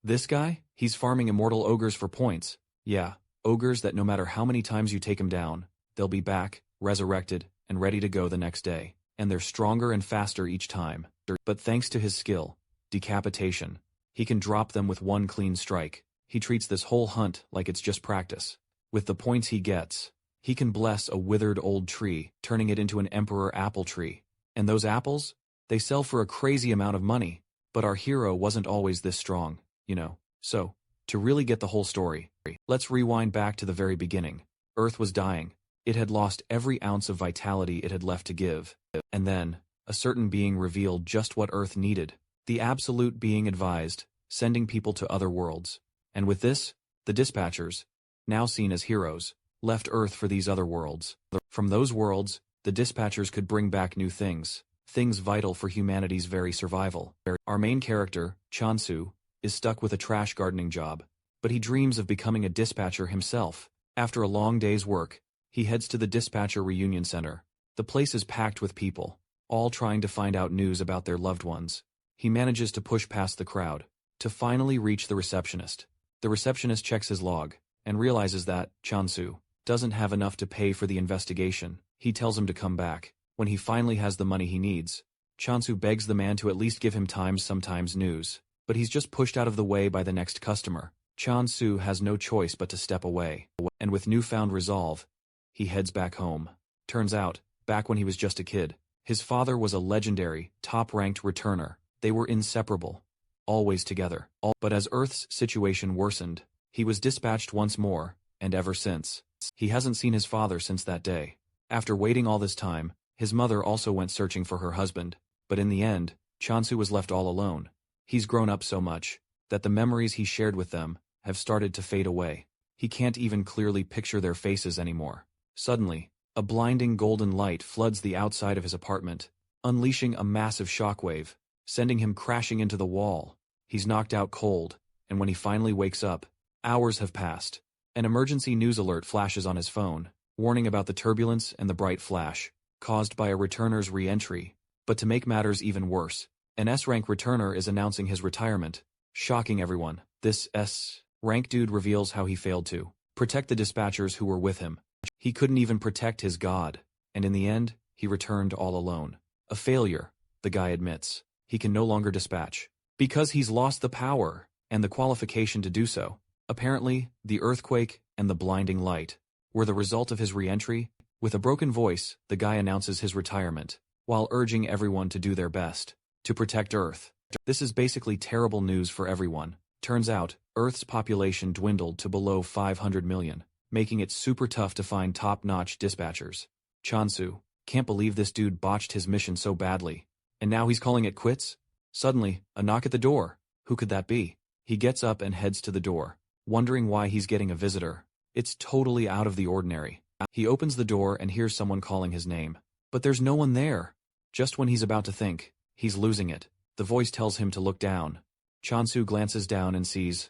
This guy? He's farming immortal ogres for points. Yeah, ogres that no matter how many times you take them down, they'll be back, resurrected, and ready to go the next day. And they're stronger and faster each time. But thanks to his skill, decapitation, he can drop them with one clean strike. He treats this whole hunt like it's just practice. With the points he gets, he can bless a withered old tree, turning it into an emperor apple tree. And those apples? They sell for a crazy amount of money. But our hero wasn't always this strong, you know. So, to really get the whole story, let's rewind back to the very beginning. Earth was dying. It had lost every ounce of vitality it had left to give. And then, a certain being revealed just what Earth needed. The absolute being advised, sending people to other worlds. And with this, the dispatchers, now seen as heroes, left Earth for these other worlds. From those worlds, the dispatchers could bring back new things vital for humanity's very survival. Our main character, Chansu, is stuck with a trash gardening job, but he dreams of becoming a dispatcher himself. After a long day's work, he heads to the dispatcher reunion center. The place is packed with people, all trying to find out news about their loved ones. He manages to push past the crowd, to finally reach the receptionist. The receptionist checks his log, and realizes that Chansu doesn't have enough to pay for the investigation. He tells him to come back. When he finally has the money he needs, Chansu begs the man to at least give him sometimes news. But he's just pushed out of the way by the next customer. Chansu has no choice but to step away. And with newfound resolve, he heads back home. Turns out, back when he was just a kid, his father was a legendary, top-ranked returner. They were inseparable, always together. But as Earth's situation worsened, he was dispatched once more, and ever since. He hasn't seen his father since that day. After waiting all this time, his mother also went searching for her husband, but in the end, Chansu was left all alone. He's grown up so much that the memories he shared with them have started to fade away. He can't even clearly picture their faces anymore. Suddenly, a blinding golden light floods the outside of his apartment, unleashing a massive shockwave, sending him crashing into the wall. He's knocked out cold, and when he finally wakes up, hours have passed. An emergency news alert flashes on his phone, warning about the turbulence and the bright flash caused by a returner's re-entry. But to make matters even worse, an S-rank returner is announcing his retirement, shocking everyone. This S-rank dude reveals how he failed to protect the dispatchers who were with him. He couldn't even protect his god, and in the end, he returned all alone. A failure, the guy admits. He can no longer dispatch, because he's lost the power and the qualification to do so. Apparently, the earthquake and the blinding light were the result of his re-entry. With a broken voice, the guy announces his retirement, while urging everyone to do their best to protect Earth. This is basically terrible news for everyone. Turns out, Earth's population dwindled to below 500 million, making it super tough to find top-notch dispatchers. Chansu can't believe this dude botched his mission so badly, and now he's calling it quits? Suddenly, a knock at the door. Who could that be? He gets up and heads to the door, wondering why he's getting a visitor. It's totally out of the ordinary. He opens the door and hears someone calling his name. But there's no one there. Just when he's about to think he's losing it, the voice tells him to look down. Chansu glances down and sees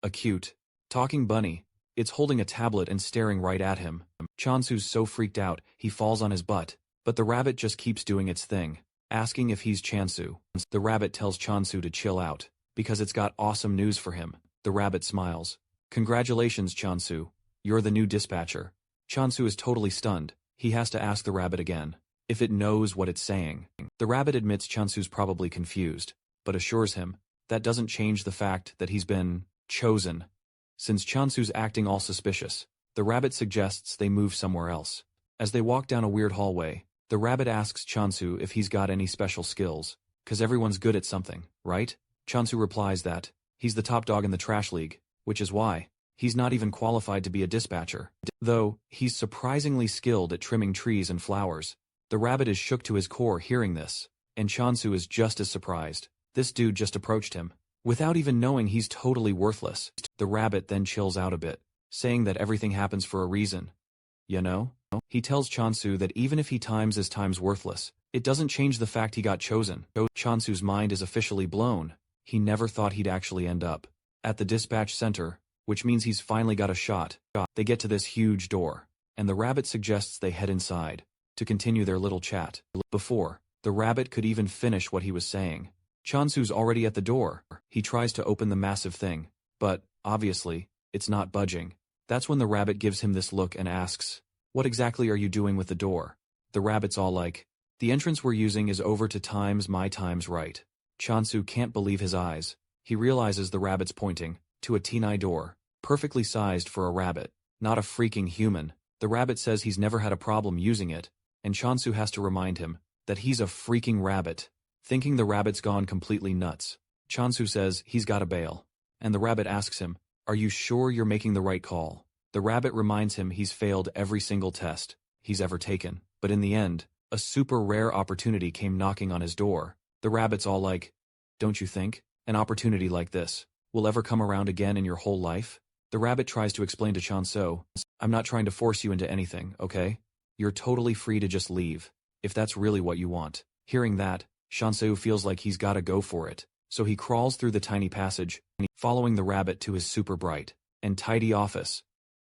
a cute, talking bunny. It's holding a tablet and staring right at him. Chansu's so freaked out, he falls on his butt. But the rabbit just keeps doing its thing, asking if he's Chansu. The rabbit tells Chansu to chill out, because it's got awesome news for him. The rabbit smiles. Congratulations, Chansu. You're the new dispatcher. Chansu is totally stunned. He has to ask the rabbit again if it knows what it's saying. The rabbit admits Chansu's probably confused, but assures him that doesn't change the fact that he's been chosen. Since Chansu's acting all suspicious, the rabbit suggests they move somewhere else. As they walk down a weird hallway, the rabbit asks Chansu if he's got any special skills, 'cause everyone's good at something, right? Chansu replies that he's the top dog in the trash league, which is why he's not even qualified to be a dispatcher. Though, he's surprisingly skilled at trimming trees and flowers. The rabbit is shook to his core hearing this, and Chansu is just as surprised. This dude just approached him, without even knowing he's totally worthless. The rabbit then chills out a bit, saying that everything happens for a reason. You know? He tells Chansu that even if he times his time's worthless, it doesn't change the fact he got chosen. Chansu's mind is officially blown. He never thought he'd actually end up at the dispatch center, which means he's finally got a shot. They get to this huge door, and the rabbit suggests they head inside to continue their little chat. Before the rabbit could even finish what he was saying, Chansu's already at the door. He tries to open the massive thing, but, obviously, it's not budging. That's when the rabbit gives him this look and asks, "What exactly are you doing with the door?" The rabbit's all like, "The entrance we're using is over to times my times right." Chansu can't believe his eyes. He realizes the rabbit's pointing to a teeny door, perfectly sized for a rabbit, not a freaking human. The rabbit says he's never had a problem using it, and Chansu has to remind him that he's a freaking rabbit. Thinking the rabbit's gone completely nuts, Chansu says he's gotta bail. And the rabbit asks him, "Are you sure you're making the right call?" The rabbit reminds him he's failed every single test he's ever taken, but in the end, a super rare opportunity came knocking on his door. The rabbit's all like, "Don't you think an opportunity like this will ever come around again in your whole life?" The rabbit tries to explain to Chansu, "I'm not trying to force you into anything, okay? You're totally free to just leave, if that's really what you want." Hearing that, Chansu feels like he's gotta go for it, so he crawls through the tiny passage, following the rabbit to his super bright and tidy office.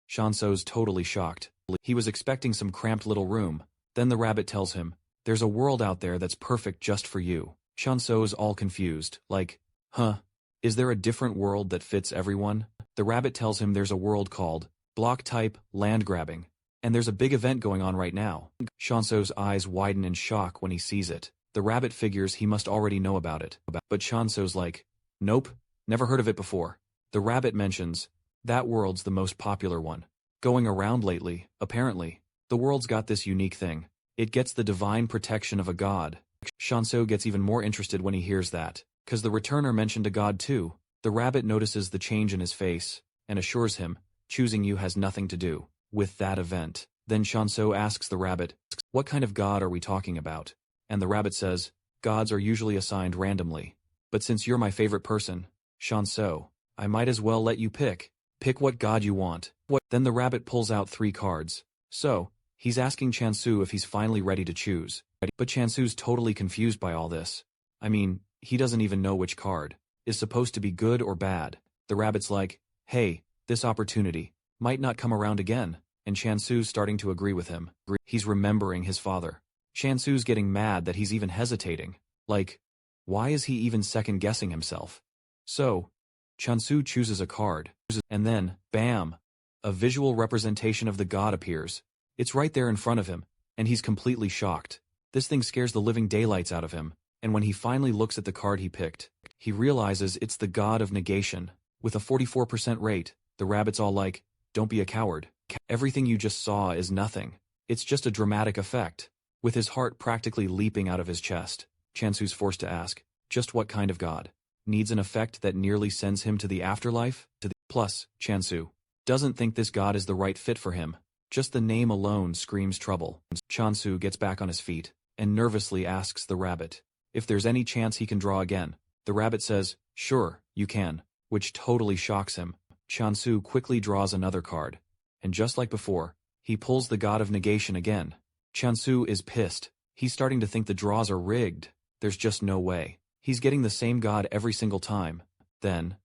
Chansu's totally shocked. He was expecting some cramped little room. Then the rabbit tells him, "There's a world out there that's perfect just for you." Chansu's all confused, like, "Huh? Is there a different world that fits everyone?" The rabbit tells him there's a world called block type land grabbing, and there's a big event going on right now. Chansu's eyes widen in shock when he sees it. The rabbit figures he must already know about it, but Chansu's like, "Nope, never heard of it before." The rabbit mentions, "That world's the most popular one going around lately, apparently. The world's got this unique thing. It gets the divine protection of a god." Chansu gets even more interested when he hears that, cause the returner mentioned a god too. The rabbit notices the change in his face, and assures him, choosing you has nothing to do with that event. Then Chansu asks the rabbit, "What kind of god are we talking about?" And the rabbit says, "Gods are usually assigned randomly. But since you're my favorite person, Chansu, I might as well let you pick. Pick what god you want." Then the rabbit pulls out 3 cards. So, he's asking Chansu if he's finally ready to choose. But Chansu's totally confused by all this. I mean, he doesn't even know which card is supposed to be good or bad. The rabbit's like, "Hey, this opportunity might not come around again." And Chansu's starting to agree with him. He's remembering his father. Chansu's getting mad that he's even hesitating. Like, why is he even second-guessing himself? So, Chansu chooses a card, and then, bam! A visual representation of the god appears. It's right there in front of him, and he's completely shocked. This thing scares the living daylights out of him, and when he finally looks at the card he picked, he realizes it's the god of negation, with a 44% rate. The rabbit's all like, "Don't be a coward. Everything you just saw is nothing. It's just a dramatic effect." With his heart practically leaping out of his chest, Chansu's forced to ask, just what kind of god needs an effect that nearly sends him to the afterlife? Plus, Chansu doesn't think this god is the right fit for him. Just the name alone screams trouble. Chansu gets back on his feet, and nervously asks the rabbit if there's any chance he can draw again. The rabbit says, "Sure, you can," which totally shocks him. Chansu quickly draws another card, and just like before, he pulls the god of negation again. Chansu is pissed. He's starting to think the draws are rigged. There's just no way he's getting the same god every single time. Then,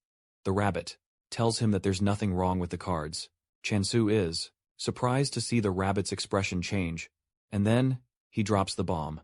the rabbit tells him that there's nothing wrong with the cards. Chansu is surprised to see the rabbit's expression change, and then, he drops the bomb.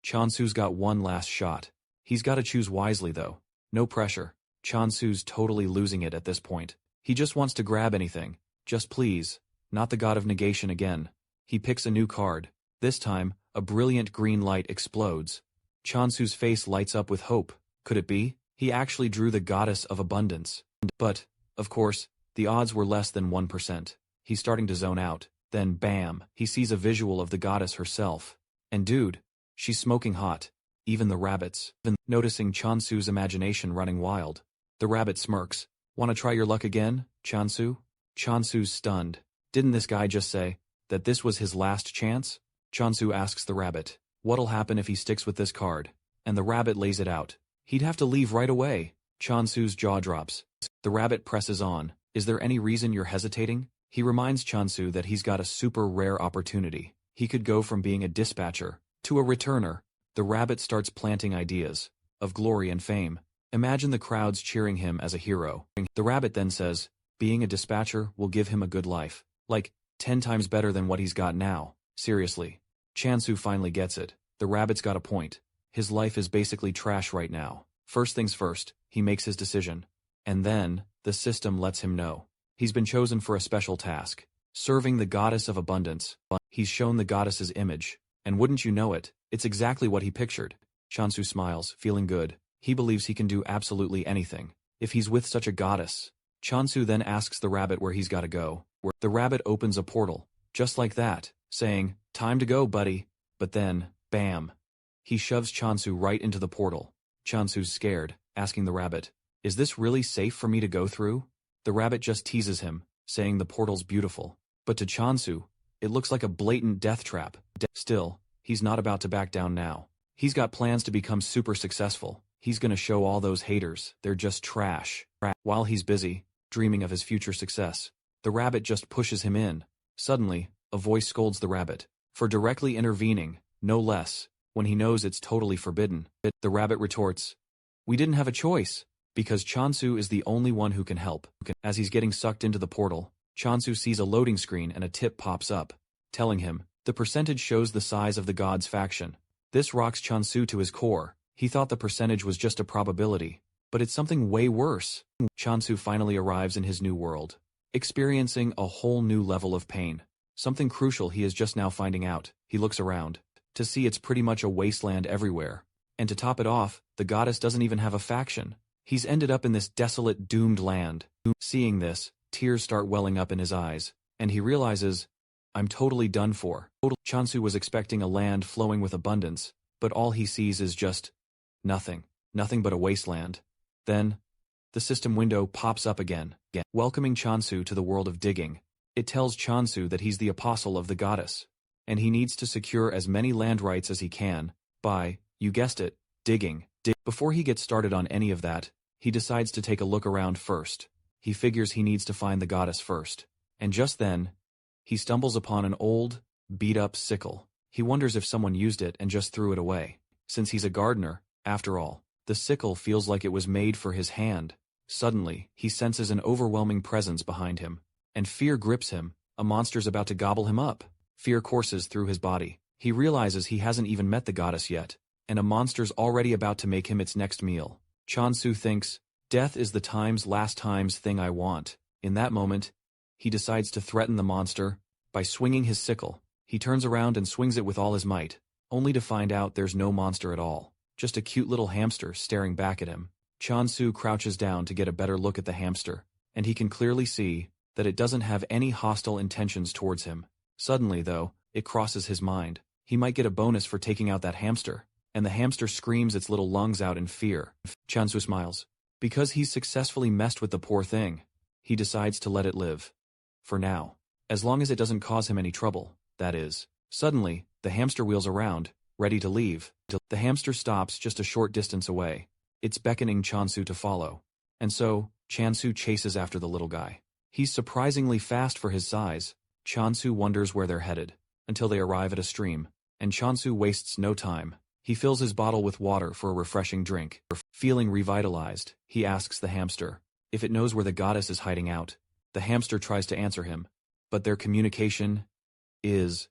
Chansu's got one last shot. He's gotta choose wisely though. No pressure. Chansu's totally losing it at this point. He just wants to grab anything. Just please, not the god of negation again. He picks a new card. This time, a brilliant green light explodes. Chansu's face lights up with hope. Could it be? He actually drew the goddess of abundance. But, of course, the odds were less than 1%. He's starting to zone out. Then bam, he sees a visual of the goddess herself. And dude, she's smoking hot. Even the rabbits, noticing Chansu's imagination running wild. The rabbit smirks. "Wanna try your luck again, Chansu?" Chansu's stunned. Didn't this guy just say that this was his last chance? Chansu asks the rabbit, what'll happen if he sticks with this card? And the rabbit lays it out. He'd have to leave right away. Chansu's jaw drops. The rabbit presses on. Is there any reason you're hesitating? He reminds Chansu that he's got a super rare opportunity. He could go from being a dispatcher to a returner. The rabbit starts planting ideas of glory and fame. Imagine the crowds cheering him as a hero. The rabbit then says, being a dispatcher will give him a good life. Like, 10 times better than what he's got now. Seriously. Chansu finally gets it. The rabbit's got a point. His life is basically trash right now. First things first, he makes his decision. And then, the system lets him know. He's been chosen for a special task. Serving the goddess of abundance. He's shown the goddess's image. And wouldn't you know it, it's exactly what he pictured. Chansu smiles, feeling good. He believes he can do absolutely anything. If he's with such a goddess. Chansu then asks the rabbit where he's gotta go. The rabbit opens a portal. Just like that, saying, "Time to go, buddy." But then, bam. He shoves Chansu right into the portal. Chansu's scared, asking the rabbit, "Is this really safe for me to go through?" The rabbit just teases him, saying the portal's beautiful. But to Chansu, it looks like a blatant death trap. Still, he's not about to back down now. He's got plans to become super successful. He's gonna show all those haters, they're just trash. While he's busy, dreaming of his future success, the rabbit just pushes him in. Suddenly, a voice scolds the rabbit for directly intervening, no less, when he knows it's totally forbidden. The rabbit retorts, "We didn't have a choice, because Chansu is the only one who can help." As he's getting sucked into the portal, Chansu sees a loading screen and a tip pops up, telling him, the percentage shows the size of the god's faction. This rocks Chansu to his core. He thought the percentage was just a probability, but it's something way worse. Chansu finally arrives in his new world, experiencing a whole new level of pain. Something crucial he is just now finding out. He looks around to see it's pretty much a wasteland everywhere. And to top it off, the goddess doesn't even have a faction. He's ended up in this desolate, doomed land. Seeing this, tears start welling up in his eyes, and he realizes, I'm totally done for. Chansu was expecting a land flowing with abundance, but all he sees is just nothing. Nothing but a wasteland. Then, the system window pops up again, welcoming Chansu to the world of digging. It tells Chansu that he's the apostle of the goddess, and he needs to secure as many land rights as he can by, you guessed it, digging. Before he gets started on any of that, he decides to take a look around first. He figures he needs to find the goddess first. And just then, he stumbles upon an old, beat-up sickle. He wonders if someone used it and just threw it away. Since he's a gardener, after all, the sickle feels like it was made for his hand. Suddenly, he senses an overwhelming presence behind him, and fear grips him. A monster's about to gobble him up. Fear courses through his body. He realizes he hasn't even met the goddess yet, and a monster's already about to make him its next meal. Chansu thinks, death is the last times thing I want. In that moment, he decides to threaten the monster by swinging his sickle. He turns around and swings it with all his might, only to find out there's no monster at all, just a cute little hamster staring back at him. Chansu crouches down to get a better look at the hamster, and he can clearly see that it doesn't have any hostile intentions towards him. Suddenly, though, it crosses his mind. He might get a bonus for taking out that hamster, and the hamster screams its little lungs out in fear. Chansu smiles. Because he's successfully messed with the poor thing, he decides to let it live. For now. As long as it doesn't cause him any trouble, that is. Suddenly, the hamster wheels around, ready to leave. The hamster stops just a short distance away. It's beckoning Chansu to follow. And so, Chansu chases after the little guy. He's surprisingly fast for his size. Chansu wonders where they're headed, until they arrive at a stream, and Chansu wastes no time. He fills his bottle with water for a refreshing drink. Feeling revitalized, he asks the hamster if it knows where the goddess is hiding out. The hamster tries to answer him, but their communication is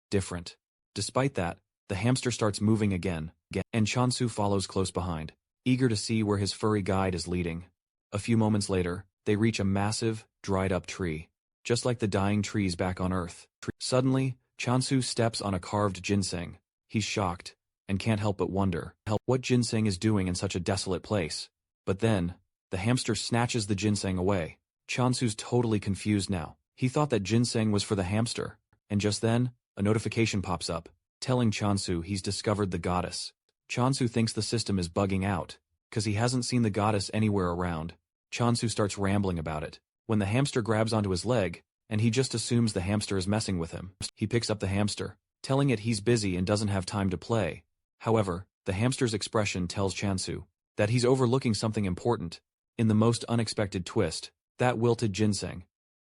different. Despite that, the hamster starts moving again, and Chansu follows close behind, eager to see where his furry guide is leading. A few moments later, they reach a massive, dried-up tree, just like the dying trees back on Earth. Suddenly, Chansu steps on a carved ginseng. He's shocked, and can't help but wonder what ginseng is doing in such a desolate place. But then, the hamster snatches the ginseng away. Chansu's totally confused now. He thought that ginseng was for the hamster, and just then, a notification pops up, telling Chansu he's discovered the goddess. Chansu thinks the system is bugging out, cause he hasn't seen the goddess anywhere around. Chansu starts rambling about it, when the hamster grabs onto his leg, and he just assumes the hamster is messing with him. He picks up the hamster, telling it he's busy and doesn't have time to play. However, the hamster's expression tells Chansu that he's overlooking something important. In the most unexpected twist, that wilted ginseng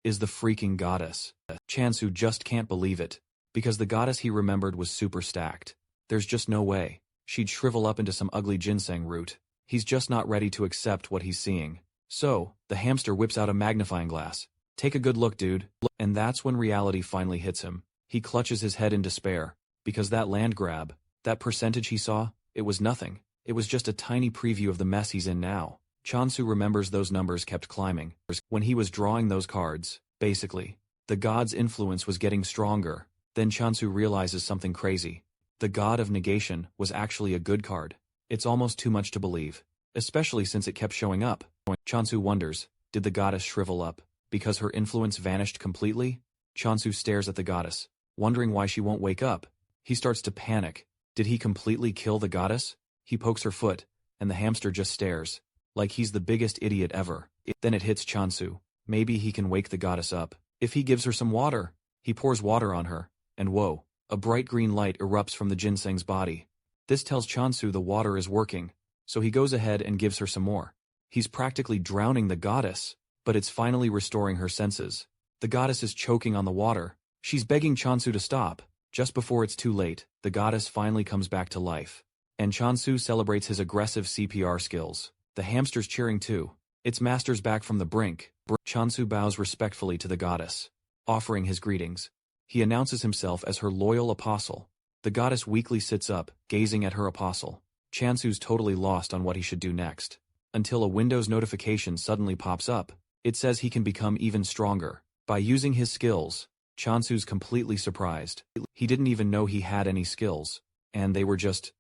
is the freaking goddess. Chansu just can't believe it, because the goddess he remembered was super stacked. There's just no way she'd shrivel up into some ugly ginseng root. He's just not ready to accept what he's seeing. So, the hamster whips out a magnifying glass. Take a good look, dude. And that's when reality finally hits him. He clutches his head in despair, because that land grab, that percentage he saw, it was nothing. It was just a tiny preview of the mess he's in now. Chansu remembers those numbers kept climbing. When he was drawing those cards, basically, the god's influence was getting stronger. Then Chansu realizes something crazy. The god of negation was actually a good card. It's almost too much to believe, especially since it kept showing up. Chansu wonders, did the goddess shrivel up because her influence vanished completely? Chansu stares at the goddess, wondering why she won't wake up. He starts to panic. Did he completely kill the goddess? He pokes her foot, and the hamster just stares, like he's the biggest idiot ever. Then it hits Chansu. Maybe he can wake the goddess up. If he gives her some water. He pours water on her, and whoa, a bright green light erupts from the ginseng's body. This tells Chansu the water is working, so he goes ahead and gives her some more. He's practically drowning the goddess, but it's finally restoring her senses. The goddess is choking on the water. She's begging Chansu to stop. Just before it's too late, the goddess finally comes back to life. And Chansu celebrates his aggressive CPR skills. The hamster's cheering too. Its master's back from the brink. Chansu bows respectfully to the goddess, offering his greetings. He announces himself as her loyal apostle. The goddess weakly sits up, gazing at her apostle. Chansu's totally lost on what he should do next. Until a Windows notification suddenly pops up. It says he can become even stronger. By using his skills, Chansu's completely surprised. He didn't even know he had any skills. And they were just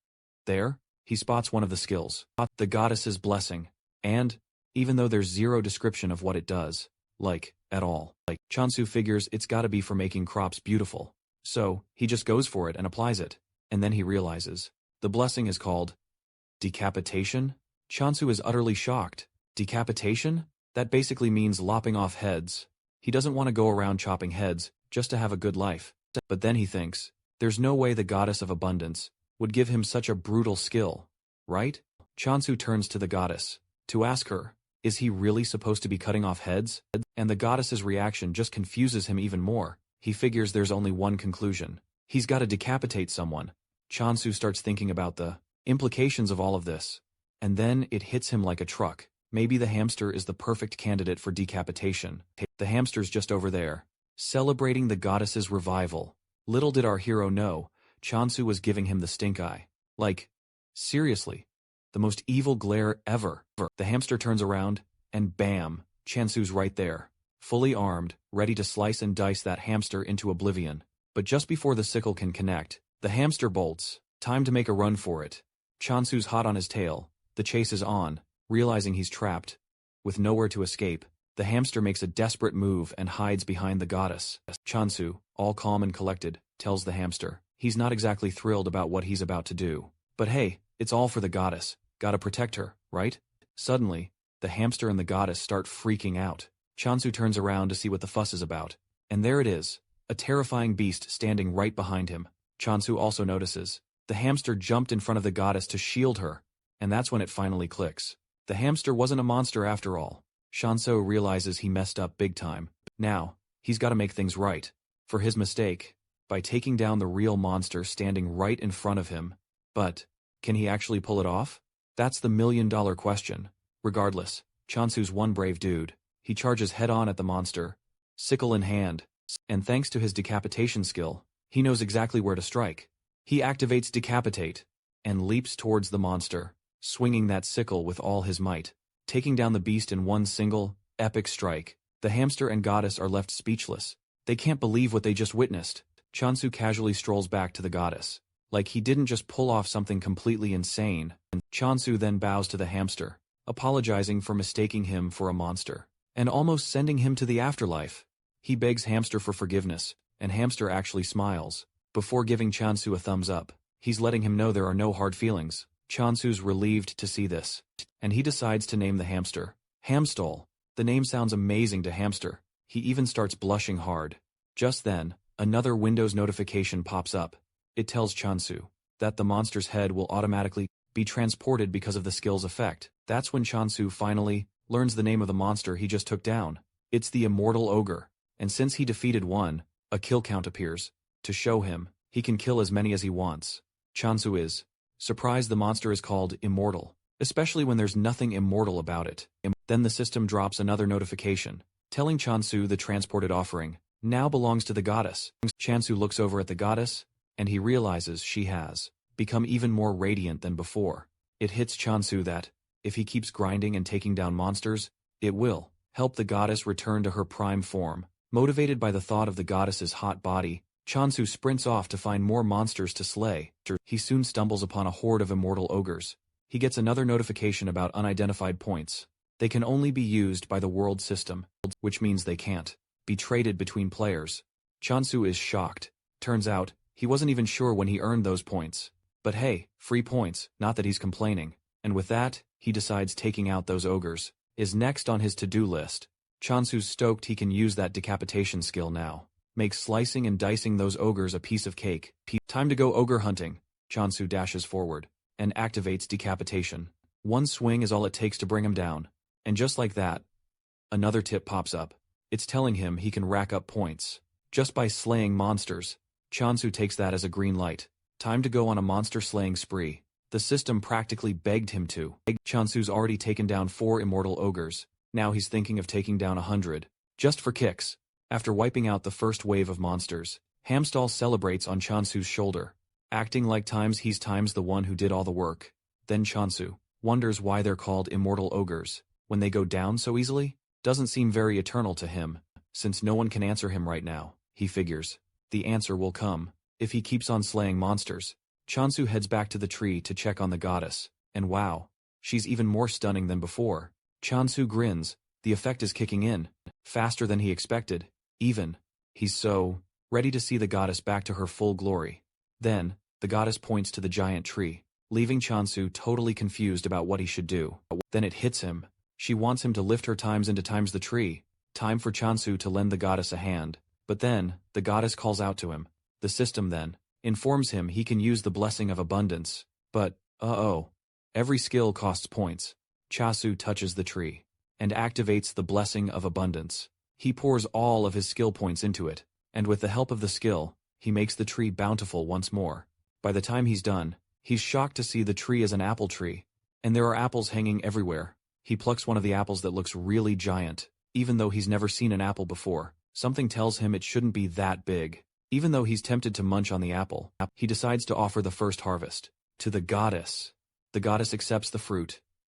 there. He spots one of the skills, the goddess's blessing. And, even though there's zero description of what it does, at all, Chansu figures it's gotta be for making crops beautiful. So, he just goes for it and applies it. And then he realizes, the blessing is called decapitation? Chansu is utterly shocked. Decapitation? That basically means lopping off heads. He doesn't want to go around chopping heads, just to have a good life. But then he thinks, there's no way the goddess of abundance would give him such a brutal skill, right? Chansu turns to the goddess, to ask her, is he really supposed to be cutting off heads? And the goddess's reaction just confuses him even more. He figures there's only one conclusion. He's got to decapitate someone. Chansu starts thinking about the implications of all of this. And then it hits him like a truck. Maybe the hamster is the perfect candidate for decapitation. The hamster's just over there, celebrating the goddess's revival. Little did our hero know, Chansu was giving him the stink eye. Seriously. The most evil glare ever. The hamster turns around, and bam, Chansu's right there. Fully armed, ready to slice and dice that hamster into oblivion. But just before the sickle can connect, the hamster bolts. Time to make a run for it. Chansu's hot on his tail. The chase is on. Realizing he's trapped, with nowhere to escape, the hamster makes a desperate move and hides behind the goddess. Chansu, all calm and collected, tells the hamster he's not exactly thrilled about what he's about to do. But hey, it's all for the goddess. Gotta protect her, right? Suddenly, the hamster and the goddess start freaking out. Chansu turns around to see what the fuss is about. And there it is, a terrifying beast standing right behind him. Chansu also notices. The hamster jumped in front of the goddess to shield her. And that's when it finally clicks. The hamster wasn't a monster after all. Chansu realizes he messed up big time. Now, he's got to make things right. For his mistake, by taking down the real monster standing right in front of him. But, can he actually pull it off? That's the million-dollar question. Regardless, Chansu's one brave dude. He charges head-on at the monster, sickle in hand. And thanks to his decapitation skill, he knows exactly where to strike. He activates Decapitate, and leaps towards the monster, swinging that sickle with all his might, taking down the beast in one single, epic strike. The hamster and goddess are left speechless. They can't believe what they just witnessed. Chansu casually strolls back to the goddess, like he didn't just pull off something completely insane. Chansu then bows to the hamster, apologizing for mistaking him for a monster, and almost sending him to the afterlife. He begs hamster for forgiveness, and hamster actually smiles. Before giving Chansu a thumbs up, he's letting him know there are no hard feelings. Chansu's relieved to see this, and he decides to name the hamster Hamstol. The name sounds amazing to hamster. He even starts blushing hard. Just then, another Windows notification pops up. It tells Chansu that the monster's head will automatically be transported because of the skill's effect. That's when Chansu finally learns the name of the monster he just took down. It's the Immortal Ogre, and since he defeated one, a kill count appears. To show him, he can kill as many as he wants. Chansu is surprised the monster is called Immortal, especially when there's nothing immortal about it. Then the system drops another notification, telling Chansu the transported offering now belongs to the goddess. Chansu looks over at the goddess, and he realizes she has become even more radiant than before. It hits Chansu that, if he keeps grinding and taking down monsters, it will help the goddess return to her prime form. Motivated by the thought of the goddess's hot body, Chansu sprints off to find more monsters to slay. He soon stumbles upon a horde of immortal ogres. He gets another notification about unidentified points. They can only be used by the world system, which means they can't be traded between players. Chansu is shocked. Turns out, he wasn't even sure when he earned those points. But hey, free points, not that he's complaining. And with that, he decides taking out those ogres is next on his to-do list. Chansu's stoked he can use that decapitation skill now. Makes slicing and dicing those ogres a piece of cake. Time to go ogre hunting. Chansu dashes forward and activates decapitation. One swing is all it takes to bring him down. And just like that, another tip pops up. It's telling him he can rack up points just by slaying monsters. Chansu takes that as a green light. Time to go on a monster slaying spree. The system practically begged him to. Chansu's already taken down 4 immortal ogres. Now he's thinking of taking down 100. Just for kicks. After wiping out the first wave of monsters, Hamstall celebrates on Chansu's shoulder, acting like he's the one who did all the work. Then Chansu wonders why they're called immortal ogres when they go down so easily. Doesn't seem very eternal to him. Since no one can answer him right now, he figures the answer will come if he keeps on slaying monsters. Chansu heads back to the tree to check on the goddess, and wow, she's even more stunning than before. Chansu grins. The effect is kicking in faster than he expected. He's so ready to see the goddess back to her full glory. Then, the goddess points to the giant tree, leaving Chansu totally confused about what he should do. Then it hits him. She wants him to lift her times the tree. Time for Chansu to lend the goddess a hand. But then, the goddess calls out to him. The system then informs him he can use the blessing of abundance. But, every skill costs points. Chansu touches the tree and activates the blessing of abundance. He pours all of his skill points into it, and with the help of the skill, he makes the tree bountiful once more. By the time he's done, he's shocked to see the tree is an apple tree, and there are apples hanging everywhere. He plucks one of the apples that looks really giant. Even though he's never seen an apple before, something tells him it shouldn't be that big. Even though he's tempted to munch on the apple, he decides to offer the first harvest to the goddess. The goddess accepts the fruit,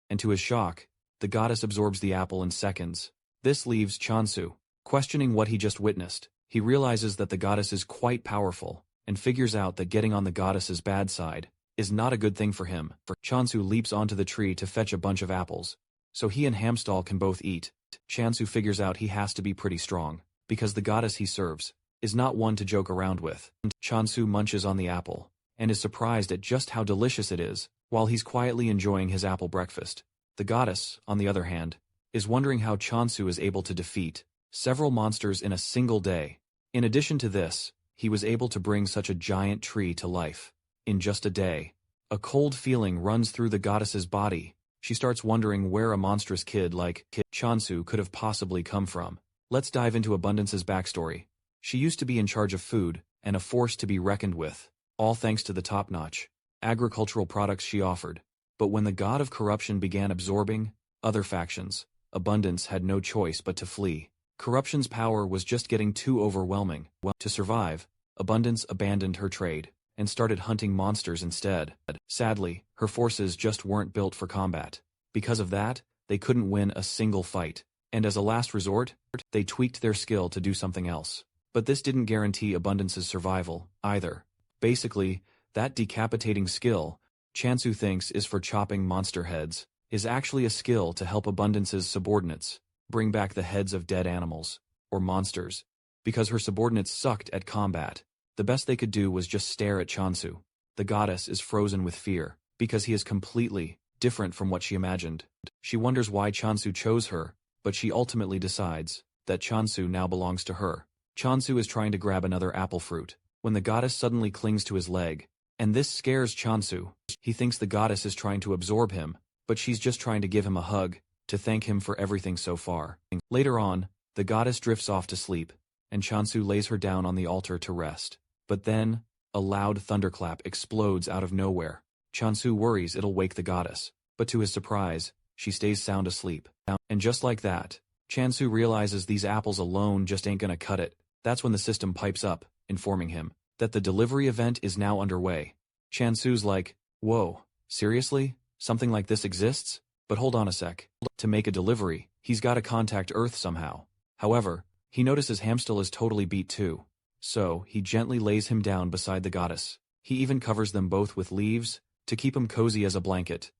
and to his shock, the goddess absorbs the apple in seconds. This leaves Chansu questioning what he just witnessed. He realizes that the goddess is quite powerful, and figures out that getting on the goddess's bad side is not a good thing for him. Chansu leaps onto the tree to fetch a bunch of apples, so he and Hamstall can both eat. Chansu figures out he has to be pretty strong, because the goddess he serves is not one to joke around with. Chansu munches on the apple, and is surprised at just how delicious it is, while he's quietly enjoying his apple breakfast. The goddess, on the other hand, is wondering how Chansu is able to defeat several monsters in a single day. In addition to this, he was able to bring such a giant tree to life in just a day. A cold feeling runs through the goddess's body. She starts wondering where a monstrous kid like Chansu could have possibly come from. Let's dive into Abundance's backstory. She used to be in charge of food, and a force to be reckoned with, all thanks to the top-notch agricultural products she offered. But when the god of corruption began absorbing other factions, Abundance had no choice but to flee. Corruption's power was just getting too overwhelming. To survive, Abundance abandoned her trade and started hunting monsters instead. Sadly, her forces just weren't built for combat. Because of that, they couldn't win a single fight, and as a last resort, they tweaked their skill to do something else. But this didn't guarantee Abundance's survival, either. Basically, that decapitating skill, Chansu thinks is for chopping monster heads, is actually a skill to help Abundance's subordinates bring back the heads of dead animals, or monsters. Because her subordinates sucked at combat, the best they could do was just stare at Chansu. The goddess is frozen with fear, because he is completely different from what she imagined. She wonders why Chansu chose her, but she ultimately decides that Chansu now belongs to her. Chansu is trying to grab another apple fruit, when the goddess suddenly clings to his leg, and this scares Chansu. He thinks the goddess is trying to absorb him, but she's just trying to give him a hug, to thank him for everything so far. Later on, the goddess drifts off to sleep, and Chansu lays her down on the altar to rest. But then, a loud thunderclap explodes out of nowhere. Chansu worries it'll wake the goddess, but to his surprise, she stays sound asleep. And just like that, Chansu realizes these apples alone just ain't gonna cut it. That's when the system pipes up, informing him that the delivery event is now underway. Chansu's like, whoa, seriously? Something like this exists? But hold on a sec. To make a delivery, he's gotta contact Earth somehow. However, he notices Hamstel is totally beat too. So, he gently lays him down beside the goddess. He even covers them both with leaves, to keep him cozy as a blanket.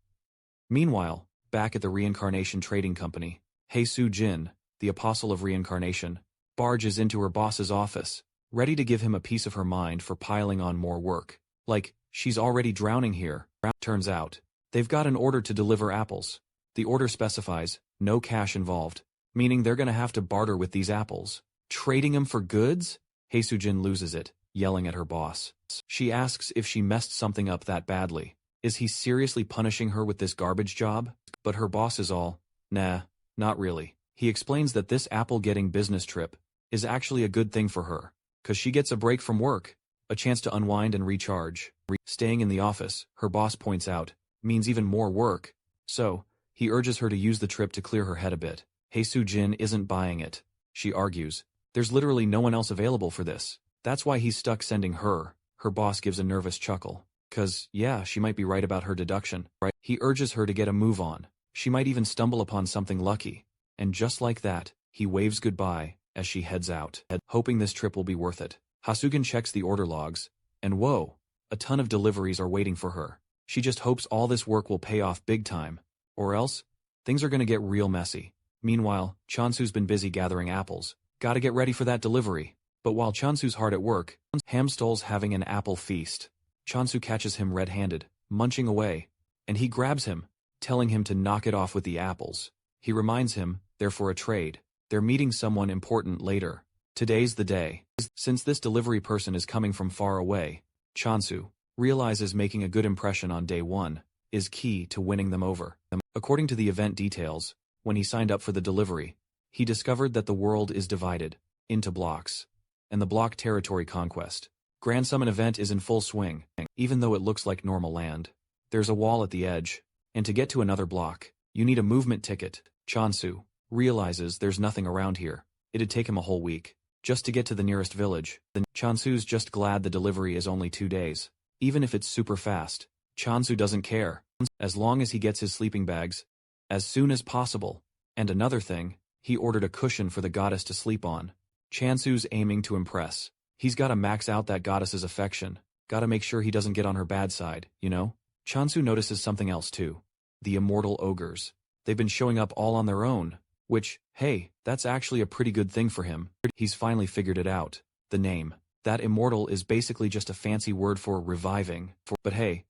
Meanwhile, back at the Reincarnation Trading Company, Hei Su-jin, the apostle of reincarnation, barges into her boss's office, ready to give him a piece of her mind for piling on more work. Like, she's already drowning here. Turns out, they've got an order to deliver apples. The order specifies, no cash involved, meaning they're gonna have to barter with these apples. Trading them for goods? Hei Su-jin loses it, yelling at her boss. She asks if she messed something up that badly. Is he seriously punishing her with this garbage job? But her boss is all, nah, not really. He explains that this apple-getting business trip is actually a good thing for her, 'cause she gets a break from work, a chance to unwind and recharge. Staying in the office, her boss points out, means even more work. So, he urges her to use the trip to clear her head a bit. Hei Su-jin isn't buying it. She argues, there's literally no one else available for this. That's why he's stuck sending her. Her boss gives a nervous chuckle. 'Cause, yeah, she might be right about her deduction. He urges her to get a move on. She might even stumble upon something lucky. And just like that, he waves goodbye as she heads out, hoping this trip will be worth it. Hasugen checks the order logs, and whoa, a ton of deliveries are waiting for her. She just hopes all this work will pay off big time, or else, things are gonna get real messy. Meanwhile, Chansu's been busy gathering apples. Gotta get ready for that delivery. But while Chansu's hard at work, Hamstel's having an apple feast. Chansu catches him red-handed, munching away, and he grabs him, telling him to knock it off with the apples. He reminds him, they're for a trade. They're meeting someone important later. Today's the day. Since this delivery person is coming from far away, Chansu realizes making a good impression on day one is key to winning them over. According to the event details, when he signed up for the delivery, he discovered that the world is divided into blocks, and the block territory conquest. Grand Summon event is in full swing, even though it looks like normal land. There's a wall at the edge, and to get to another block, you need a movement ticket. Chansu realizes there's nothing around here. It'd take him a whole week just to get to the nearest village. Chansu's just glad the delivery is only 2 days. Even if it's super fast, Chansu doesn't care, as long as he gets his sleeping bags as soon as possible. And another thing, he ordered a cushion for the goddess to sleep on. Chansu's aiming to impress. He's gotta max out that goddess's affection. Gotta make sure he doesn't get on her bad side, you know? Chansu notices something else too. The immortal ogres. They've been showing up all on their own. Which, hey, that's actually a pretty good thing for him. He's finally figured it out. The name. That immortal is basically just a fancy word for reviving. But hey,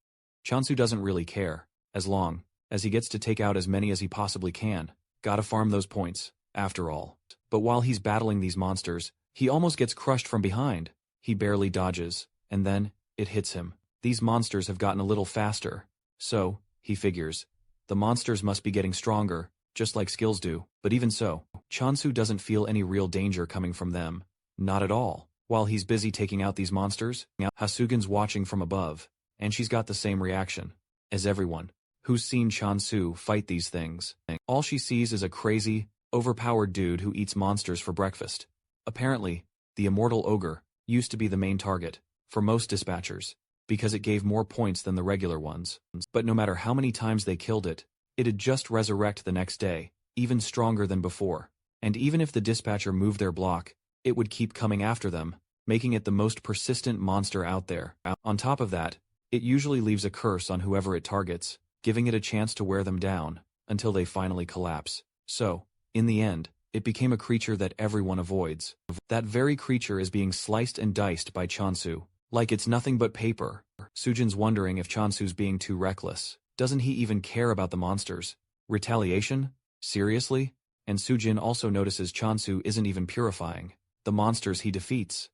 Chansu doesn't really care, as long as he gets to take out as many as he possibly can. Gotta farm those points, after all. But while he's battling these monsters, he almost gets crushed from behind. He barely dodges, and then, it hits him. These monsters have gotten a little faster. So, he figures, the monsters must be getting stronger, just like skills do. But even so, Chansu doesn't feel any real danger coming from them. Not at all. While he's busy taking out these monsters, Hasugen's watching from above, and she's got the same reaction as everyone who's seen Chansu fight these things. All she sees is a crazy, overpowered dude who eats monsters for breakfast. Apparently, the immortal ogre used to be the main target for most dispatchers, because it gave more points than the regular ones. But no matter how many times they killed it, it'd just resurrect the next day, even stronger than before. And even if the dispatcher moved their block, it would keep coming after them, making it the most persistent monster out there. On top of that, it usually leaves a curse on whoever it targets, giving it a chance to wear them down, until they finally collapse. So, in the end, it became a creature that everyone avoids. That very creature is being sliced and diced by Chansu, like it's nothing but paper. Sujin's wondering if Chansu's being too reckless. Doesn't he even care about the monsters? Retaliation? Seriously? And Sujin also notices Chansu isn't even purifying the monsters he defeats.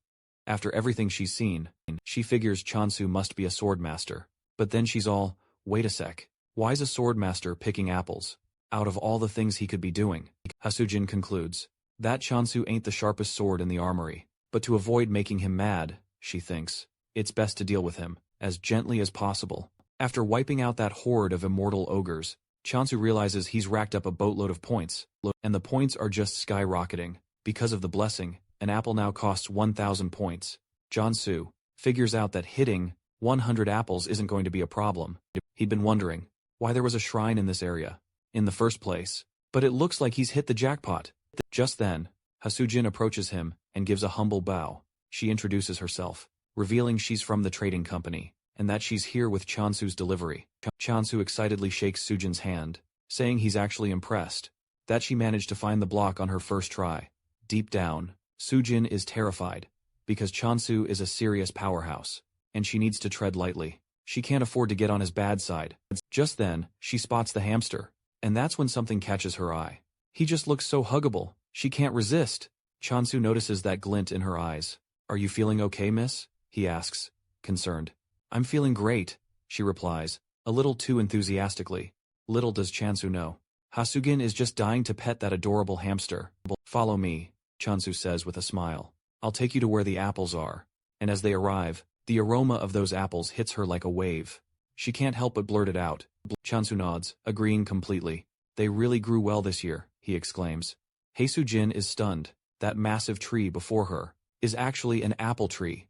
After everything she's seen, she figures Chansu must be a swordmaster. But then she's all, wait a sec, why's a swordmaster picking apples? Out of all the things he could be doing. Hasujin concludes that Chansu ain't the sharpest sword in the armory. But to avoid making him mad, she thinks, it's best to deal with him as gently as possible. After wiping out that horde of immortal ogres, Chansu realizes he's racked up a boatload of points, and the points are just skyrocketing. Because of the blessing, an apple now costs 1,000 points. Jansu figures out that hitting 100 apples isn't going to be a problem. He'd been wondering, why there was a shrine in this area in the first place. But it looks like he's hit the jackpot. Just then, Hasujin approaches him and gives a humble bow. She introduces herself, revealing she's from the trading company, and that she's here with Chansu's delivery. Chansu excitedly shakes Sujin's hand, saying he's actually impressed that she managed to find the block on her first try. Deep down, Sujin is terrified, because Chansu is a serious powerhouse, and she needs to tread lightly. She can't afford to get on his bad side. Just then, she spots the hamster, and that's when something catches her eye. He just looks so huggable, she can't resist. Chansu notices that glint in her eyes. "Are you feeling okay, miss?" he asks, concerned. "I'm feeling great," she replies, a little too enthusiastically. Little does Chansu know, Hasugin is just dying to pet that adorable hamster. "Follow me," Chansu says with a smile. "I'll take you to where the apples are." And as they arrive, the aroma of those apples hits her like a wave. She can't help but blurt it out. Chansu nods, agreeing completely. "They really grew well this year," he exclaims. Heisujin is stunned. That massive tree before her is actually an apple tree.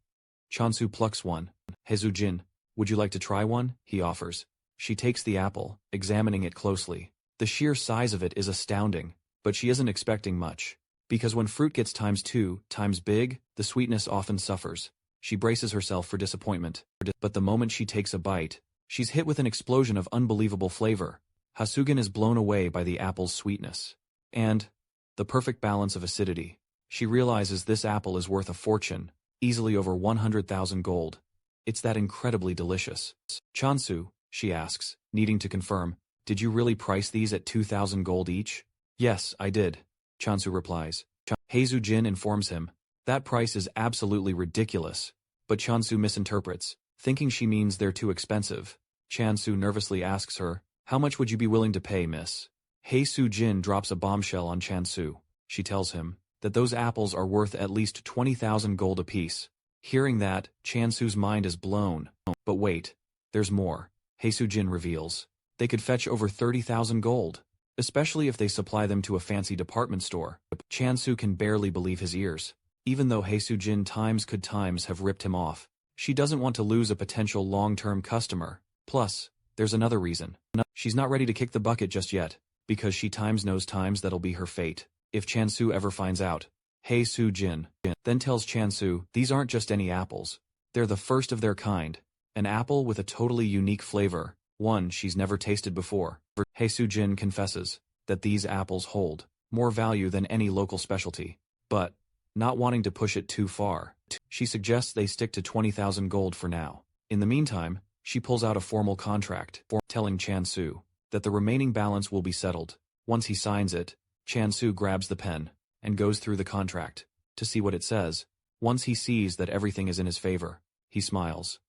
Chansu plucks one. "Heisujin, would you like to try one?" he offers. She takes the apple, examining it closely. The sheer size of it is astounding, but she isn't expecting much. Because when fruit gets times 2 times big, the sweetness often suffers. She braces herself for disappointment. But the moment she takes a bite, she's hit with an explosion of unbelievable flavor. Hasugin is blown away by the apple's sweetness. And the perfect balance of acidity. She realizes this apple is worth a fortune, easily over 100,000 gold. It's that incredibly delicious. "Chansu," she asks, needing to confirm, "did you really price these at 2,000 gold each?" "Yes, I did," Chansu replies. Heisujin informs him, that price is absolutely ridiculous, but Chansu misinterprets, thinking she means they're too expensive. Chansu nervously asks her, "How much would you be willing to pay, miss?" Heisujin drops a bombshell on Chansu. She tells him that those apples are worth at least 20,000 gold apiece. Hearing that, Chansu's mind is blown. But wait, there's more. Heisujin reveals, they could fetch over 30,000 gold, especially if they supply them to a fancy department store. Chansu can barely believe his ears. Even though Heisujin could times have ripped him off, she doesn't want to lose a potential long-term customer. Plus, there's another reason. She's not ready to kick the bucket just yet, because she knows that'll be her fate if Chansu ever finds out. Heisujin then tells Chansu these aren't just any apples. They're the first of their kind, an apple with a totally unique flavor, one she's never tasted before. Heisujin confesses that these apples hold more value than any local specialty, but, not wanting to push it too far, she suggests they stick to 20,000 gold for now. In the meantime, she pulls out a formal contract, telling Chansu that the remaining balance will be settled. Once he signs it, Chansu grabs the pen and goes through the contract to see what it says. Once he sees that everything is in his favor, he smiles.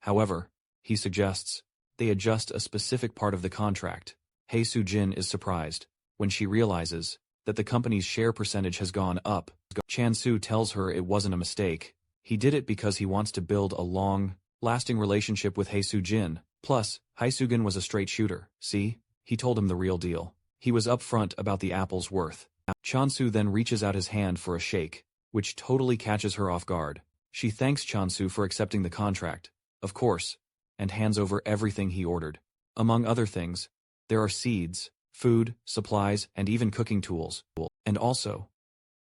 However, he suggests they adjust a specific part of the contract. Heisujin is surprised when she realizes that the company's share percentage has gone up. Chansu tells her it wasn't a mistake. He did it because he wants to build a long-lasting relationship with Heisujin. Plus, Heisujin was a straight shooter, see? He told him the real deal. He was upfront about the apple's worth. Chansu then reaches out his hand for a shake, which totally catches her off guard. She thanks Chansu for accepting the contract, of course, and hands over everything he ordered. Among other things, there are seeds, food, supplies, and even cooking tools. And also,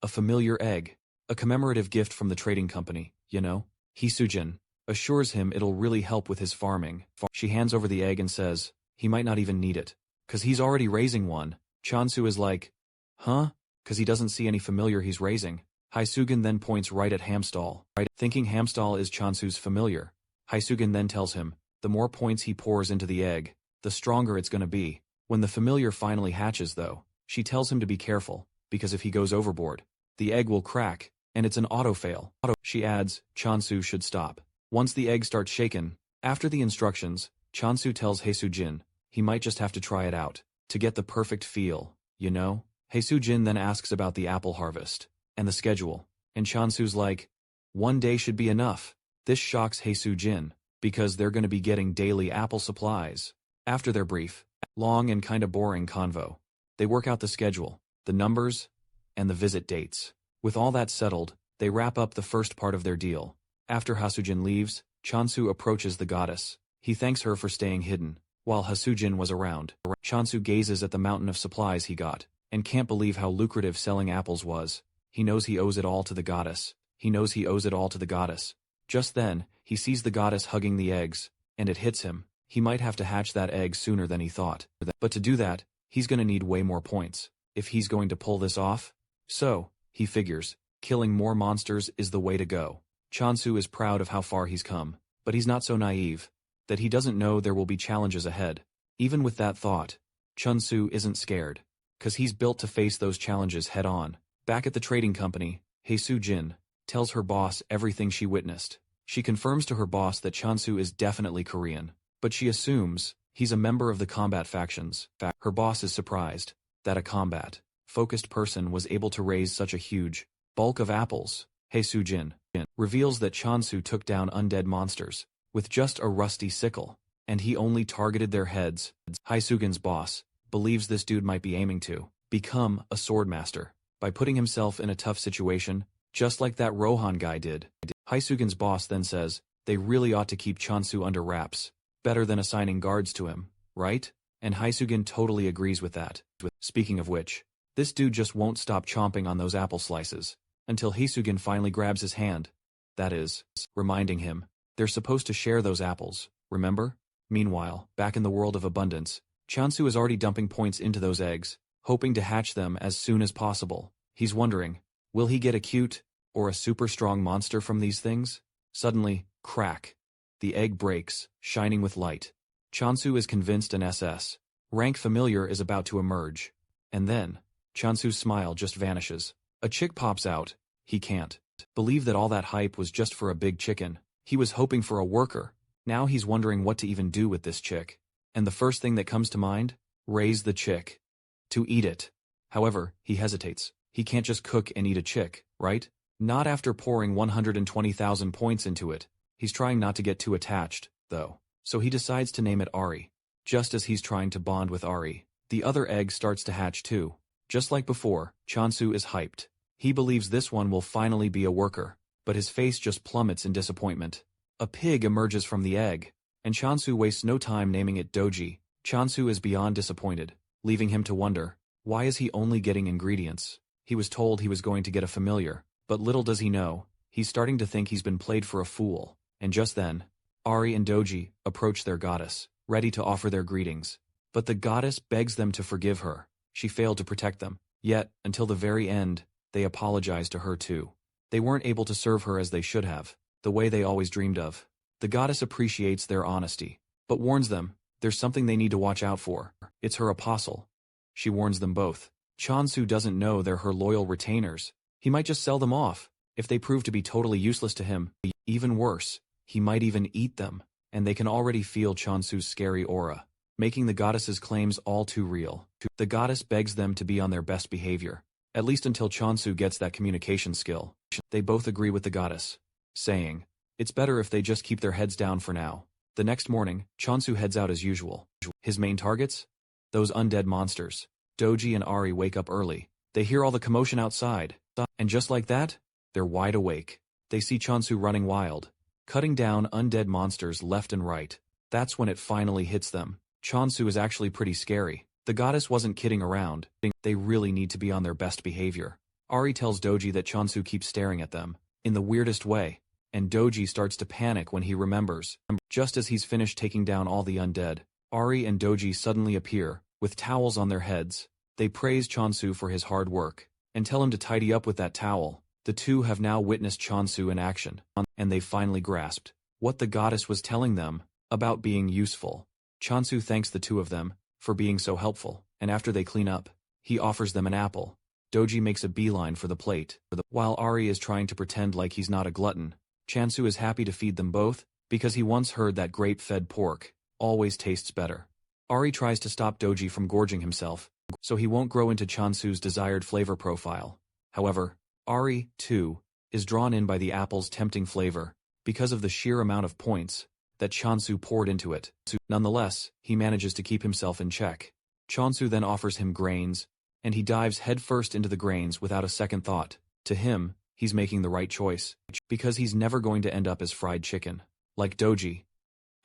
a familiar egg, a commemorative gift from the trading company, you know? Heisujin assures him it'll really help with his farming. She hands over the egg and says he might not even need it, 'cause he's already raising one. Chansu is like, huh? 'Cause he doesn't see any familiar he's raising. Heisujin then points right at Hamstall. Thinking Hamstall is Chansu's familiar, Heisujin then tells him, the more points he pours into the egg, the stronger it's gonna be. When the familiar finally hatches though, she tells him to be careful, because if he goes overboard, the egg will crack, and it's an auto-fail. She adds, Chansu should stop. Once the egg starts shaking, after the instructions, Chansu tells Heisujin he might just have to try it out, to get the perfect feel, you know? Heisujin then asks about the apple harvest, and the schedule, and Chansu's like, one day should be enough. This shocks Heisujin, because they're gonna be getting daily apple supplies. After their brief, long and kinda boring convo, they work out the schedule, the numbers, and the visit dates. With all that settled, they wrap up the first part of their deal. After Heisujin leaves, Chansu approaches the goddess. He thanks her for staying hidden, while Hasujin was around. Chansu gazes at the mountain of supplies he got, and can't believe how lucrative selling apples was. He knows he owes it all to the goddess. He knows he owes it all to the goddess. Just then, he sees the goddess hugging the eggs, and it hits him. He might have to hatch that egg sooner than he thought. But to do that, he's gonna need way more points, if he's going to pull this off. So, he figures, killing more monsters is the way to go. Chansu is proud of how far he's come, but he's not so naive that he doesn't know there will be challenges ahead. Even with that thought, Chansu isn't scared, 'cause he's built to face those challenges head-on. Back at the trading company, Hasujin tells her boss everything she witnessed. She confirms to her boss that Chansu is definitely Korean, but she assumes he's a member of the combat factions. Her boss is surprised that a combat-focused person was able to raise such a huge bulk of apples. Hasujin reveals that Chansu took down undead monsters with just a rusty sickle, and he only targeted their heads. Hisugin's boss believes this dude might be aiming to become a swordmaster by putting himself in a tough situation, just like that Rohan guy did. Hisugin's boss then says they really ought to keep Chansu under wraps, better than assigning guards to him, right? And Hisugin totally agrees with that. Speaking of which, this dude just won't stop chomping on those apple slices, until Hisugin finally grabs his hand. That is, reminding him, they're supposed to share those apples, remember? Meanwhile, back in the world of abundance, Chansu is already dumping points into those eggs, hoping to hatch them as soon as possible. He's wondering, will he get a cute, or a super strong monster from these things? Suddenly, crack. The egg breaks, shining with light. Chansu is convinced an SS rank familiar is about to emerge. And then, Chansu's smile just vanishes. A chick pops out. He can't believe that all that hype was just for a big chicken. He was hoping for a worker. Now he's wondering what to even do with this chick. And the first thing that comes to mind? Raise the chick. To eat it. However, he hesitates. He can't just cook and eat a chick, right? Not after pouring 120,000 points into it. He's trying not to get too attached, though. So he decides to name it Ari. Just as he's trying to bond with Ari, the other egg starts to hatch too. Just like before, Chansu is hyped. He believes this one will finally be a worker, but his face just plummets in disappointment. A pig emerges from the egg, and Chansu wastes no time naming it Doji. Chansu is beyond disappointed, leaving him to wonder, why is he only getting ingredients? He was told he was going to get a familiar, but little does he know, he's starting to think he's been played for a fool. And just then, Ari and Doji approach their goddess, ready to offer their greetings. But the goddess begs them to forgive her. She failed to protect them. Yet, until the very end, they apologize to her too. They weren't able to serve her as they should have, the way they always dreamed of. The goddess appreciates their honesty, but warns them, there's something they need to watch out for. It's her apostle. She warns them both. Chansu doesn't know they're her loyal retainers. He might just sell them off, if they prove to be totally useless to him. Even worse, he might even eat them, and they can already feel Chansu's scary aura, making the goddess's claims all too real. The goddess begs them to be on their best behavior, at least until Chansu gets that communication skill. They both agree with the goddess, saying, it's better if they just keep their heads down for now. The next morning, Chansu heads out as usual. His main targets? Those undead monsters. Doji and Ari wake up early. They hear all the commotion outside, and just like that, they're wide awake. They see Chansu running wild, cutting down undead monsters left and right. That's when it finally hits them. Chansu is actually pretty scary. The goddess wasn't kidding around. They really need to be on their best behavior. Ari tells Doji that Chansu keeps staring at them, in the weirdest way, and Doji starts to panic when he remembers. Just as he's finished taking down all the undead, Ari and Doji suddenly appear, with towels on their heads. They praise Chansu for his hard work, and tell him to tidy up with that towel. The two have now witnessed Chansu in action, and they've finally grasped what the goddess was telling them about being useful. Chansu thanks the two of them for being so helpful, and after they clean up, he offers them an apple. Doji makes a beeline for the plate. While Ari is trying to pretend like he's not a glutton, Chansu is happy to feed them both, because he once heard that grape-fed pork always tastes better. Ari tries to stop Doji from gorging himself, so he won't grow into Chansu's desired flavor profile. However, Ari, too, is drawn in by the apple's tempting flavor, because of the sheer amount of points that Chansu poured into it. Nonetheless, he manages to keep himself in check. Chansu then offers him grains, and he dives headfirst into the grains without a second thought. To him, he's making the right choice, because he's never going to end up as fried chicken, like Doji.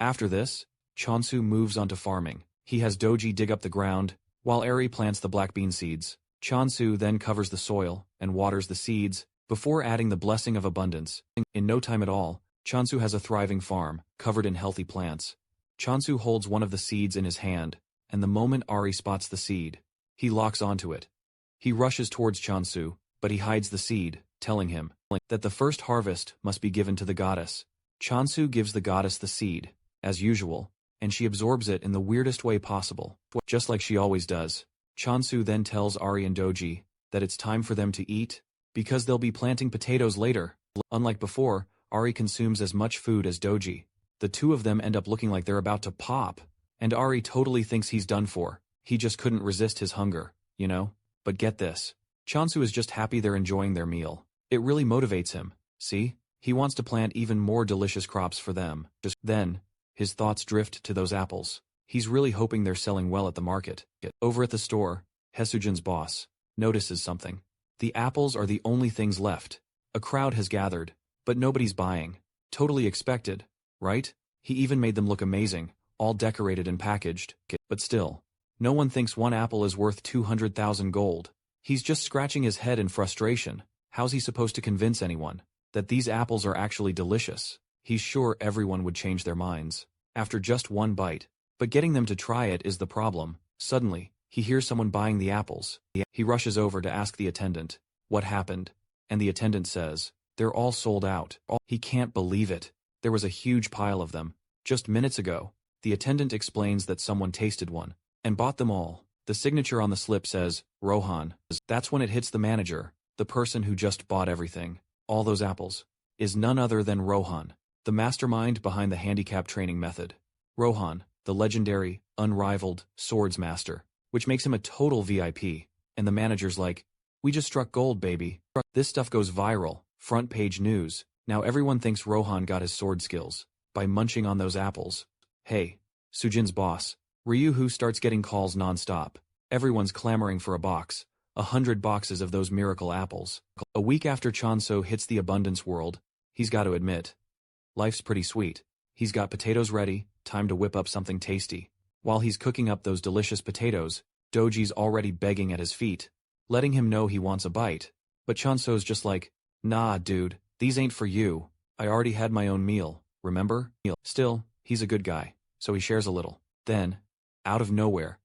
After this, Chonsu moves on to farming. He has Doji dig up the ground, while Eri plants the black bean seeds. Chonsu then covers the soil and waters the seeds, before adding the blessing of abundance. In no time at all, Chonsu has a thriving farm, covered in healthy plants. Chonsu holds one of the seeds in his hand, and the moment Ari spots the seed, he locks onto it. He rushes towards Chonsu, but he hides the seed, telling him that the first harvest must be given to the goddess. Chonsu gives the goddess the seed, as usual, and she absorbs it in the weirdest way possible, just like she always does. Chonsu then tells Ari and Doji that it's time for them to eat, because they'll be planting potatoes later. Unlike before, Ari consumes as much food as Doji. The two of them end up looking like they're about to pop, and Ari totally thinks he's done for. He just couldn't resist his hunger, you know? But get this. Chonsu is just happy they're enjoying their meal. It really motivates him, see? He wants to plant even more delicious crops for them. Then, his thoughts drift to those apples. He's really hoping they're selling well at the market. Over at the store, Haesujin's boss notices something. The apples are the only things left. A crowd has gathered, but nobody's buying. Totally expected, right? He even made them look amazing, all decorated and packaged. But still, no one thinks one apple is worth 200,000 gold. He's just scratching his head in frustration. How's he supposed to convince anyone that these apples are actually delicious? He's sure everyone would change their minds after just one bite. But getting them to try it is the problem. Suddenly, he hears someone buying the apples. He rushes over to ask the attendant what happened, and the attendant says, they're all sold out. He can't believe it. There was a huge pile of them. Just minutes ago, the attendant explains that someone tasted one and bought them all. The signature on the slip says, Rohan. That's when it hits the manager. The person who just bought everything, all those apples, is none other than Rohan, the mastermind behind the handicap training method. Rohan, the legendary, unrivaled swords master, which makes him a total VIP. And the manager's like, we just struck gold, baby. This stuff goes viral, front page news. Now everyone thinks Rohan got his sword skills by munching on those apples. Hey, Sujin's boss, Ryuhu starts getting calls non-stop. Everyone's clamoring for a box. 100 boxes of those miracle apples. A week after Chonsu hits the abundance world, he's got to admit, life's pretty sweet. He's got potatoes ready, time to whip up something tasty. While he's cooking up those delicious potatoes, Doji's already begging at his feet, letting him know he wants a bite. But Chonsu's just like, nah dude, these ain't for you. I already had my own meal, remember? Still, he's a good guy, so he shares a little. Then, out of nowhere,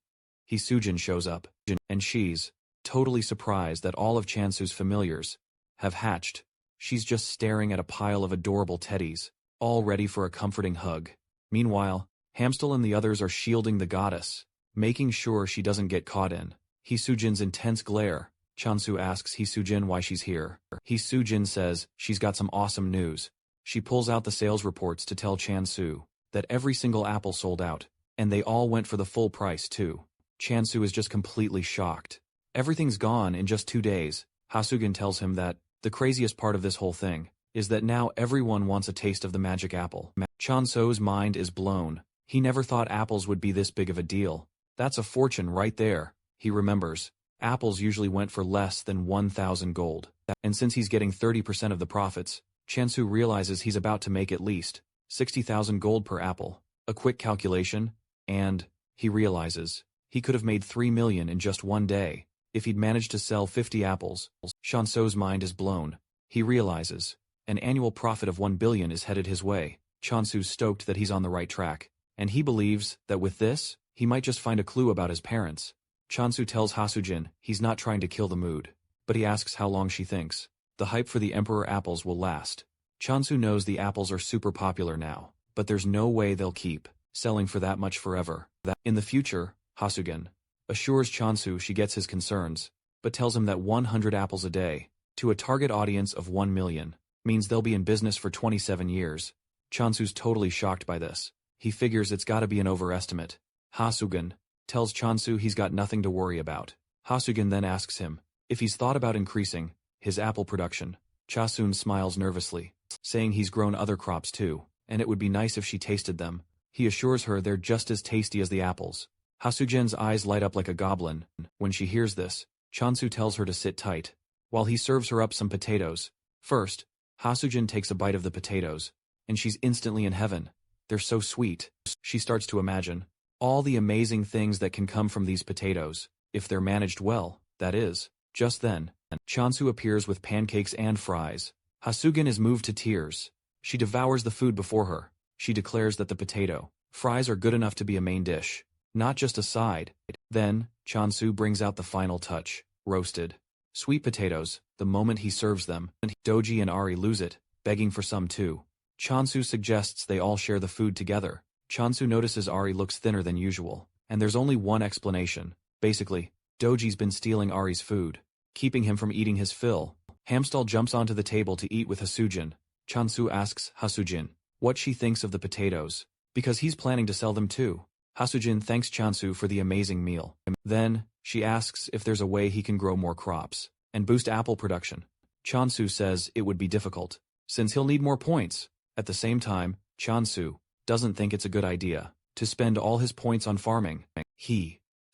Sujin shows up, and she's totally surprised that all of Chonsu's familiars have hatched. She's just staring at a pile of adorable teddies, all ready for a comforting hug. Meanwhile, Hamstel and the others are shielding the goddess, making sure she doesn't get caught in Sujin's intense glare. Chonsu asks Sujin why she's here. Sujin says she's got some awesome news. She pulls out the sales reports to tell Chonsu that every single apple sold out, and they all went for the full price too. Chonsu is just completely shocked. Everything's gone in just 2 days. Hasugin tells him that the craziest part of this whole thing is that now everyone wants a taste of the magic apple. Chonsu's mind is blown. He never thought apples would be this big of a deal. That's a fortune right there. He remembers, apples usually went for less than 1,000 gold. And since he's getting 30% of the profits, Chonsu realizes he's about to make at least 60,000 gold per apple. A quick calculation, and he realizes he could have made 3 million in just one day if he'd managed to sell 50 apples. Chonsu's mind is blown. He realizes an annual profit of 1 billion is headed his way. Chonsu's stoked that he's on the right track, and he believes that with this, he might just find a clue about his parents. Chonsu tells Hasujin he's not trying to kill the mood, but he asks how long she thinks the hype for the Emperor apples will last. Chonsu knows the apples are super popular now, but there's no way they'll keep selling for that much forever. In the future, Hasugin assures Chonsu she gets his concerns, but tells him that 100 apples a day, to a target audience of 1 million, means they'll be in business for 27 years. Chonsu's totally shocked by this. He figures it's gotta be an overestimate. Hasugin tells Chonsu he's got nothing to worry about. Hasugin then asks him if he's thought about increasing his apple production. Chasun smiles nervously, saying he's grown other crops too, and it would be nice if she tasted them. He assures her they're just as tasty as the apples. Hasujin's eyes light up like a goblin. When she hears this, Chonsu tells her to sit tight, while he serves her up some potatoes. First, Hasujin takes a bite of the potatoes, and she's instantly in heaven. They're so sweet. She starts to imagine all the amazing things that can come from these potatoes, if they're managed well, that is. Just then, Chansu appears with pancakes and fries. Hasugin is moved to tears. She devours the food before her. She declares that the potato fries are good enough to be a main dish, not just a side. Then, Chansu brings out the final touch, roasted sweet potatoes. The moment he serves them, Doji and Ari lose it, begging for some too. Chansu suggests they all share the food together. Chansu notices Ari looks thinner than usual, and there's only one explanation. Basically, Doji's been stealing Ari's food, keeping him from eating his fill. Hamstal jumps onto the table to eat with Hasujin. Chansu asks Hasujin what she thinks of the potatoes, because he's planning to sell them too. Hasujin thanks Chansu for the amazing meal. Then, she asks if there's a way he can grow more crops and boost apple production. Chansu says it would be difficult, since he'll need more points. At the same time, Chansu doesn't think it's a good idea to spend all his points on farming.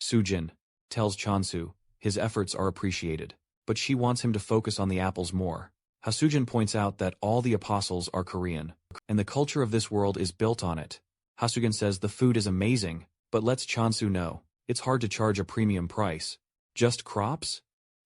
Sujin tells Chansu his efforts are appreciated, but she wants him to focus on the apples more. Hasujin points out that all the apostles are Korean, and the culture of this world is built on it. Hasugin says the food is amazing, but lets Chansu know it's hard to charge a premium price. Just crops?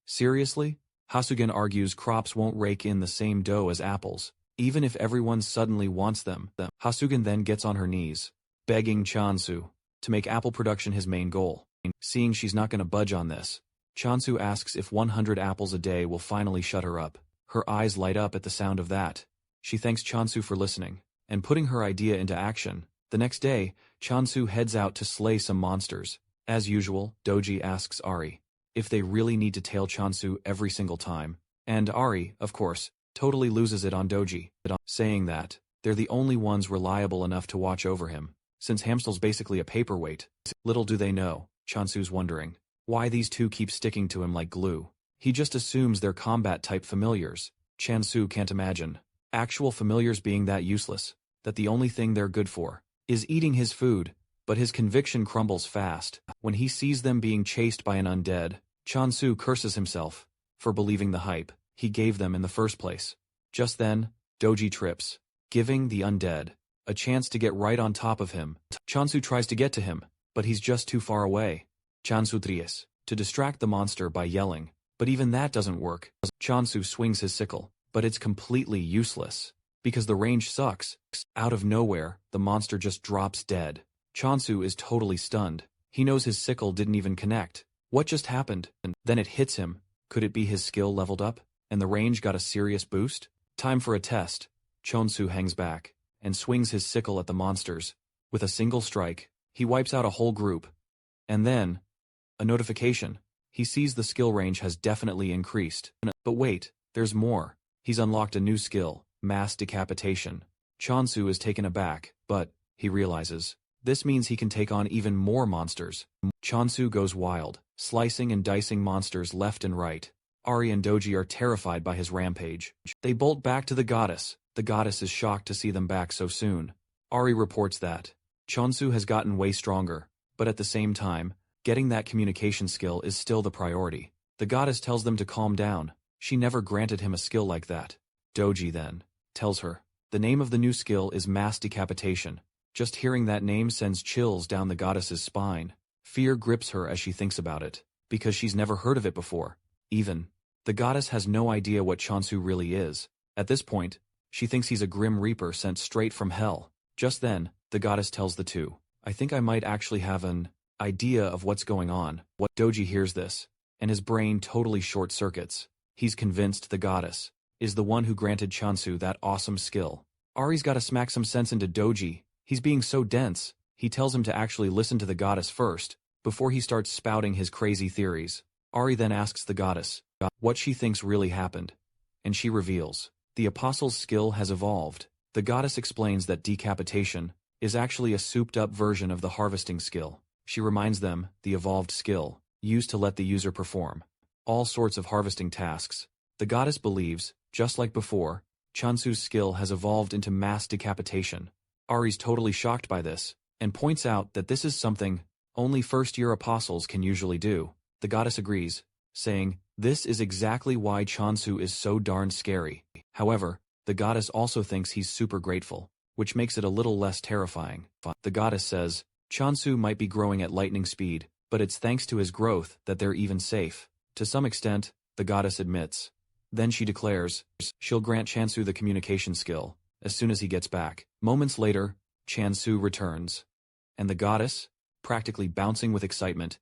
Seriously? Hasugin argues crops won't rake in the same dough as apples, even if everyone suddenly wants them. Hasugin then gets on her knees, begging Chansu to make apple production his main goal. Seeing she's not going to budge on this, Chansu asks if 100 apples a day will finally shut her up. Her eyes light up at the sound of that. She thanks Chansu for listening and putting her idea into action. The next day, Chansu heads out to slay some monsters. As usual, Doji asks Ari if they really need to tail Chansu every single time, and Ari, of course, totally loses it on Doji, saying that they're the only ones reliable enough to watch over him, since Hamstal's basically a paperweight. Little do they know, Chansu's wondering why these two keep sticking to him like glue. He just assumes they're combat-type familiars. Chansu can't imagine actual familiars being that useless, that the only thing they're good for is eating his food, but his conviction crumbles fast. When he sees them being chased by an undead, Chansu curses himself for believing the hype he gave them in the first place. Just then, Doji trips, giving the undead a chance to get right on top of him. Chansu tries to get to him, but he's just too far away. Chansu tries to distract the monster by yelling, but even that doesn't work. Chansu swings his sickle, but it's completely useless, because the range sucks. Out of nowhere, the monster just drops dead. Chansu is totally stunned. He knows his sickle didn't even connect. What just happened? And then it hits him. Could it be his skill leveled up, and the range got a serious boost? Time for a test. Chansu hangs back and swings his sickle at the monsters. With a single strike, he wipes out a whole group. And then, a notification. He sees the skill range has definitely increased. But wait, there's more. He's unlocked a new skill, mass decapitation. Chansu is taken aback, but he realizes this means he can take on even more monsters. Chansu goes wild, slicing and dicing monsters left and right. Ari and Doji are terrified by his rampage. They bolt back to the goddess. The goddess is shocked to see them back so soon. Ari reports that Chansu has gotten way stronger, but at the same time, getting that communication skill is still the priority. The goddess tells them to calm down. She never granted him a skill like that. Doji then tells her the name of the new skill is mass decapitation. Just hearing that name sends chills down the goddess's spine. Fear grips her as she thinks about it, because she's never heard of it before. The goddess has no idea what Chansu really is. At this point, she thinks he's a grim reaper sent straight from hell. Just then, the goddess tells the two, I think I might actually have an idea of what's going on. Doji hears this, and his brain totally short-circuits. He's convinced the goddess is the one who granted Chansu that awesome skill. Ari's gotta smack some sense into Doji. He's being so dense. He tells him to actually listen to the goddess first, before he starts spouting his crazy theories. Ari then asks the goddess what she thinks really happened, and she reveals the apostle's skill has evolved. The goddess explains that decapitation is actually a souped-up version of the harvesting skill. She reminds them the evolved skill, used to let the user perform all sorts of harvesting tasks. The goddess believes, just like before, Chansu's skill has evolved into mass decapitation. Ari's totally shocked by this, and points out that this is something only first-year apostles can usually do. The goddess agrees, saying, this is exactly why Chansu is so darn scary. However, the goddess also thinks he's super grateful. which makes it a little less terrifying. The goddess says, Chansu might be growing at lightning speed, but it's thanks to his growth that they're even safe. To some extent, the goddess admits. Then she declares, she'll grant Chansu the communication skill, as soon as he gets back. Moments later, Chansu returns. And the goddess, practically bouncing with excitement,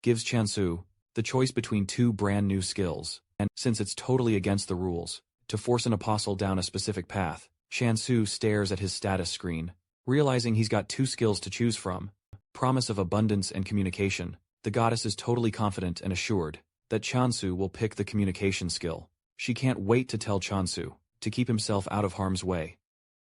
gives Chansu the choice between two brand new skills. And since it's totally against the rules, to force an apostle down a specific path, Chansu stares at his status screen, realizing he's got two skills to choose from. Promise of abundance and communication. The goddess is totally confident and assured that Chansu will pick the communication skill. She can't wait to tell Chansu to keep himself out of harm's way.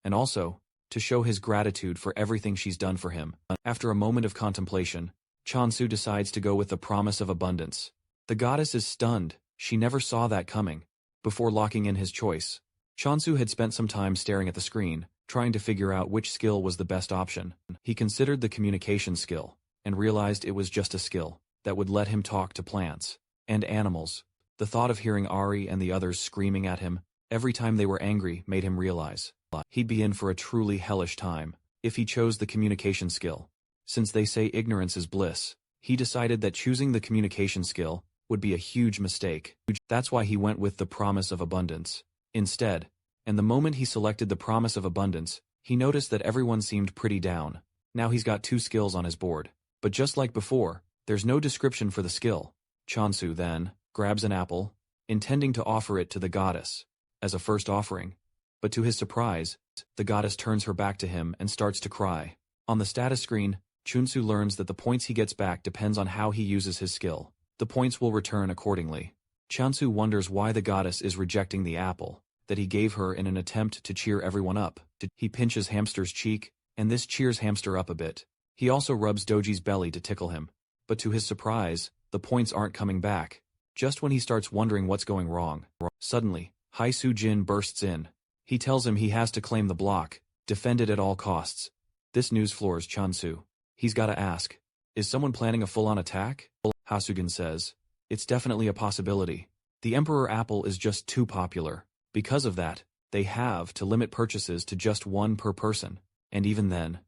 And also, to show his gratitude for everything she's done for him. After a moment of contemplation, Chansu decides to go with the promise of abundance. The goddess is stunned. She never saw that coming. Before locking in his choice, Chansu had spent some time staring at the screen, trying to figure out which skill was the best option. He considered the communication skill, and realized it was just a skill that would let him talk to plants and animals. The thought of hearing Ari and the others screaming at him every time they were angry made him realize he'd be in for a truly hellish time if he chose the communication skill. Since they say ignorance is bliss, he decided that choosing the communication skill would be a huge mistake. That's why he went with the promise of abundance instead. And the moment he selected the promise of abundance, he noticed that everyone seemed pretty down. Now he's got two skills on his board. But just like before, there's no description for the skill. Chansu then grabs an apple, intending to offer it to the goddess as a first offering. But to his surprise, the goddess turns her back to him and starts to cry. On the status screen, Chunsu learns that the points he gets back depends on how he uses his skill. The points will return accordingly. Chansu wonders why the goddess is rejecting the apple that he gave her in an attempt to cheer everyone up. He pinches Hamster's cheek, and this cheers Hamster up a bit. He also rubs Doji's belly to tickle him. But to his surprise, the points aren't coming back. Just when he starts wondering what's going wrong, suddenly, Hai Su-jin bursts in. He tells him he has to claim the block, defend it at all costs. This news floors Chansu. He's gotta ask, is someone planning a full-on attack? Hasugen says, it's definitely a possibility. The Emperor Apple is just too popular. Because of that, they have to limit purchases to just one per person. And even then,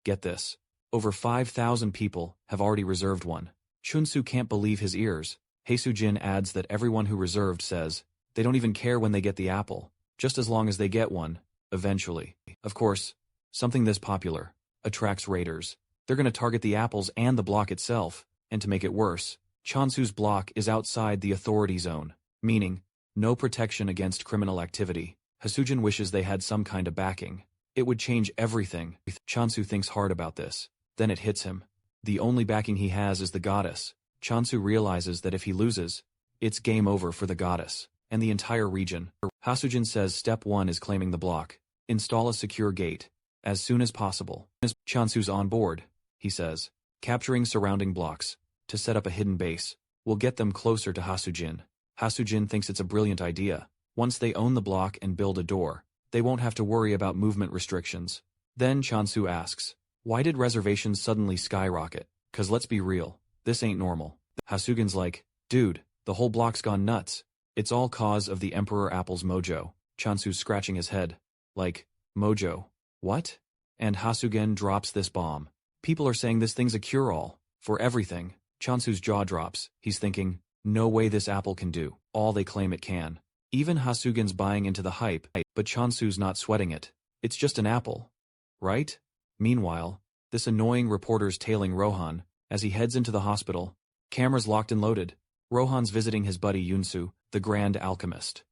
get this, over 5,000 people have already reserved one. Chunsu can't believe his ears. Haesujin adds that everyone who reserved says, they don't even care when they get the apple, just as long as they get one, eventually. Of course, something this popular attracts raiders. They're gonna target the apples and the block itself, and to make it worse, Chansu's block is outside the authority zone, meaning, no protection against criminal activity. Hasujin wishes they had some kind of backing. It would change everything. Chansu thinks hard about this. Then it hits him. The only backing he has is the goddess. Chansu realizes that if he loses, it's game over for the goddess and the entire region. Hasujin says step 1 is claiming the block. Install a secure gate as soon as possible. Chansu's on board, he says. Capturing surrounding blocks to set up a hidden base will get them closer to Hasujin. Hasujin thinks it's a brilliant idea. Once they own the block and build a door, they won't have to worry about movement restrictions. Then Chansu asks, why did reservations suddenly skyrocket? 'Cause let's be real, this ain't normal. Hasugin's like, dude, the whole block's gone nuts. It's all cause of the Emperor Apple's mojo. Chansu's scratching his head. Like, mojo? What? And Hasugen drops this bomb. People are saying this thing's a cure-all for everything. Chansu's jaw drops. He's thinking, no way this apple can do all they claim it can. Even Hasugen's buying into the hype, but Chansu's not sweating it. It's just an apple. Right? Meanwhile, this annoying reporter's tailing Rohan as he heads into the hospital. Cameras locked and loaded. Rohan's visiting his buddy Yunsu, the Grand Alchemist.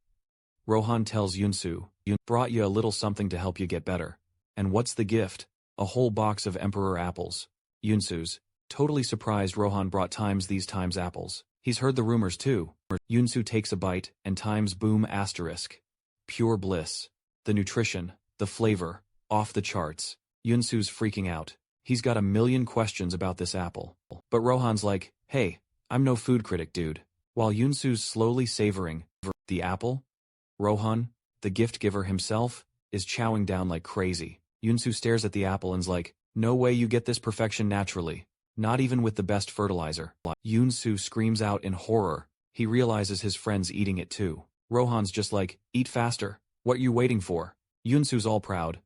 Rohan tells Yunsu, brought you a little something to help you get better. And what's the gift? A whole box of Emperor apples. Yunsu's totally surprised Rohan brought these times apples. He's heard the rumors too. Yunsu takes a bite and times boom asterisk. Pure bliss. The nutrition, the flavor, off the charts. Yunsu's freaking out. He's got a million questions about this apple. But Rohan's like, hey, I'm no food critic, dude. While Yunsu's slowly savoring the apple, Rohan, the gift giver himself, is chowing down like crazy. Yunsu stares at the apple and's like, no way you get this perfection naturally. Not even with the best fertilizer. Yunsu screams out in horror. He realizes his friend's eating it too. Rohan's just like, eat faster. What you waiting for? Yunsu's all proud.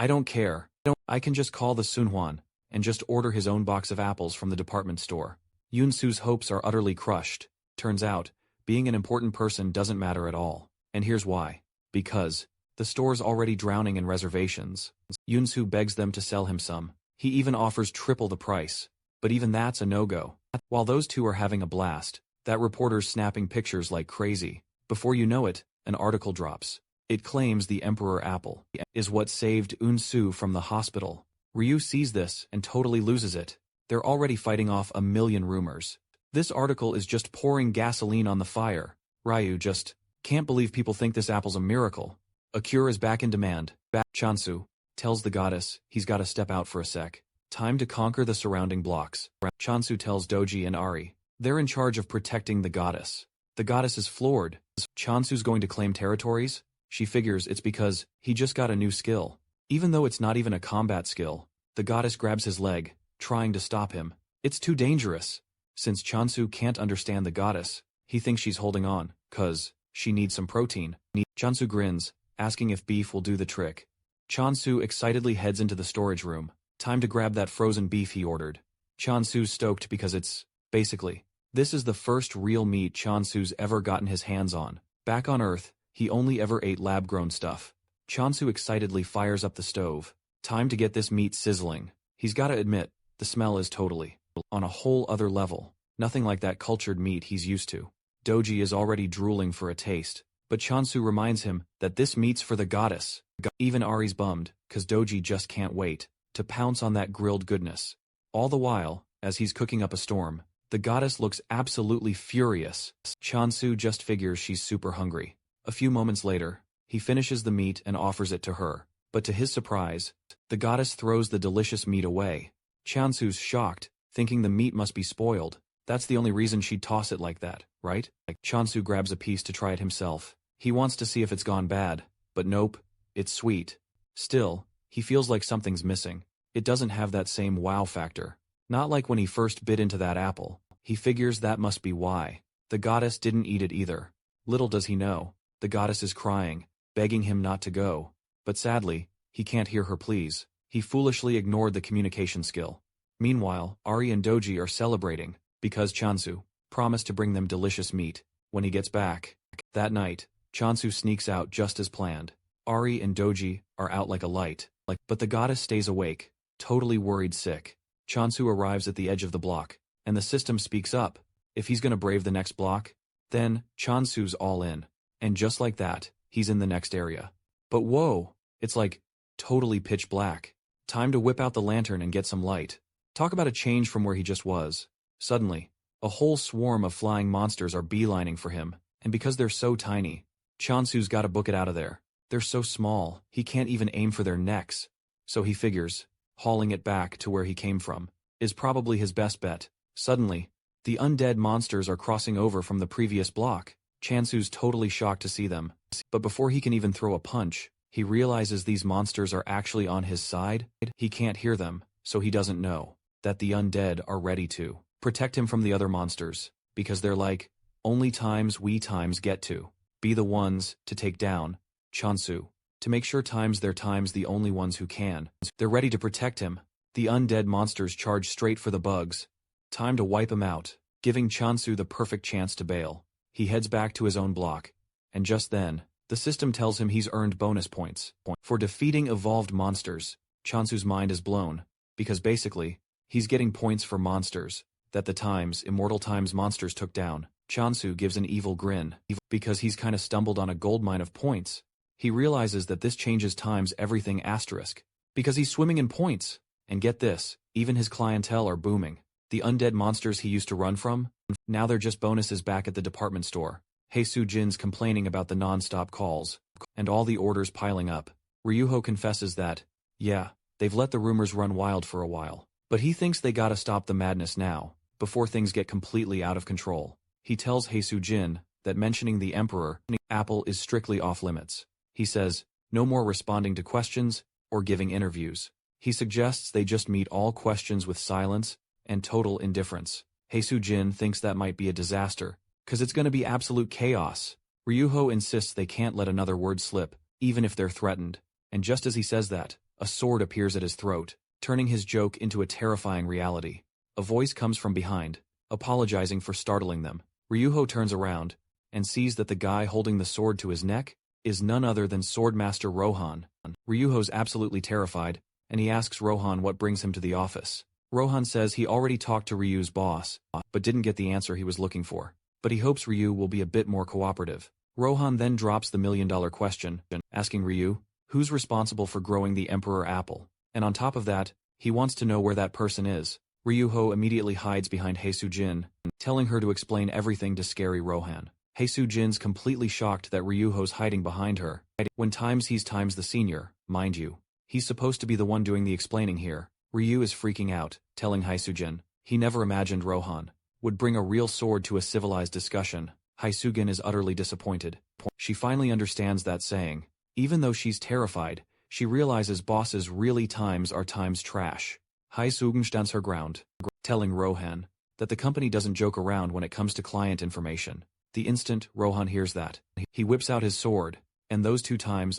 I don't care. I can just call the Sunhwan and just order his own box of apples from the department store. Yunsu's hopes are utterly crushed. Turns out, being an important person doesn't matter at all. And here's why. Because the store's already drowning in reservations. Yunsu begs them to sell him some. He even offers triple the price. But even that's a no-go. While those two are having a blast, that reporter's snapping pictures like crazy. Before you know it, an article drops. It claims the Emperor Apple is what saved Unsu from the hospital. Ryu sees this and totally loses it. They're already fighting off a million rumors. This article is just pouring gasoline on the fire. Ryu just can't believe people think this apple's a miracle. A cure is back in demand. Chansu tells the goddess he's got to step out for a sec. Time to conquer the surrounding blocks. Chansu tells Doji and Ari they're in charge of protecting the goddess. The goddess is floored. Chansu's going to claim territories? She figures it's because he just got a new skill. Even though it's not even a combat skill, the goddess grabs his leg, trying to stop him. It's too dangerous. Since Chansu can't understand the goddess, he thinks she's holding on, 'cause she needs some protein. Chansu grins, asking if beef will do the trick. Chansu excitedly heads into the storage room. Time to grab that frozen beef he ordered. Chansu's stoked because this is the first real meat Chansu's ever gotten his hands on. Back on Earth, he only ever ate lab-grown stuff. Chansu excitedly fires up the stove. Time to get this meat sizzling. He's gotta admit, the smell is totally on a whole other level. Nothing like that cultured meat he's used to. Doji is already drooling for a taste, but Chansu reminds him that this meat's for the goddess. Even Ari's bummed, 'cause Doji just can't wait to pounce on that grilled goodness. All the while, as he's cooking up a storm, the goddess looks absolutely furious. Chansu just figures she's super hungry. A few moments later, he finishes the meat and offers it to her. But to his surprise, the goddess throws the delicious meat away. Chansu's shocked, thinking the meat must be spoiled. That's the only reason she'd toss it like that, right? Chansu grabs a piece to try it himself. He wants to see if it's gone bad, but nope, it's sweet. Still, he feels like something's missing. It doesn't have that same wow factor. Not like when he first bit into that apple. He figures that must be why. The goddess didn't eat it either. Little does he know, the goddess is crying, begging him not to go. But sadly, he can't hear her pleas. He foolishly ignored the communication skill. Meanwhile, Ari and Doji are celebrating, because Chansu promised to bring them delicious meat when he gets back. That night, Chansu sneaks out just as planned. Ari and Doji are out like a light, but the goddess stays awake, totally worried sick. Chansu arrives at the edge of the block, and the system speaks up. If he's gonna brave the next block, then Chansu's all in. And just like that, he's in the next area. But whoa, it's like totally pitch black. Time to whip out the lantern and get some light. Talk about a change from where he just was. Suddenly, a whole swarm of flying monsters are beelining for him, and because they're so tiny, Chansu's gotta book it out of there. They're so small, he can't even aim for their necks. So he figures, hauling it back to where he came from, is probably his best bet. Suddenly, the undead monsters are crossing over from the previous block. Chansu's totally shocked to see them. But before he can even throw a punch, he realizes these monsters are actually on his side. He can't hear them, so he doesn't know that the undead are ready to protect him from the other monsters, because they're like, only we get to be the ones to take down Chansu. To make sure they're the only ones who can. They're ready to protect him. The undead monsters charge straight for the bugs. Time to wipe him out, giving Chansu the perfect chance to bail. He heads back to his own block, and just then, the system tells him he's earned bonus points for defeating evolved monsters. Chansu's mind is blown, because basically, he's getting points for monsters that the immortal times monsters took down. Chansu gives an evil grin, because he's kinda stumbled on a goldmine of points. He realizes that this changes everything asterisk, because he's swimming in points. And get this, even his clientele are booming. The undead monsters he used to run from, now they're just bonuses back at the department store. Hae-soo Jin's complaining about the non-stop calls, and all the orders piling up. Ryuho confesses that, yeah, they've let the rumors run wild for a while, but he thinks they gotta stop the madness now, before things get completely out of control. He tells Hae-soo Jin that mentioning the Emperor Apple is strictly off limits. He says, no more responding to questions or giving interviews. He suggests they just meet all questions with silence and total indifference. Hae-soo Jin thinks that might be a disaster, 'cause it's gonna be absolute chaos. Ryuho insists they can't let another word slip, even if they're threatened. And just as he says that, A sword appears at his throat, turning his joke into a terrifying reality. A voice comes from behind, apologizing for startling them. Ryuho turns around and sees that the guy holding the sword to his neck is none other than Swordmaster Rohan. Ryuho's absolutely terrified, and he asks Rohan what brings him to the office. Rohan says he already talked to Ryu's boss, but didn't get the answer he was looking for. But he hopes Ryu will be a bit more cooperative. Rohan then drops the million-dollar question, asking Ryu, who's responsible for growing the Emperor Apple? And on top of that, he wants to know where that person is. Ryuho immediately hides behind Haesujin, telling her to explain everything to scary Rohan. Haesujin's completely shocked that Ryuho's hiding behind her. When he's times the senior, mind you. He's supposed to be the one doing the explaining here. Ryu is freaking out, telling Haesujin he never imagined Rohan would bring a real sword to a civilized discussion. Haesujin is utterly disappointed. She finally understands that saying. Even though she's terrified, she realizes bosses really are times trash. Haesujin stands her ground, telling Rohan that the company doesn't joke around when it comes to client information. The instant Rohan hears that, he whips out his sword, and those two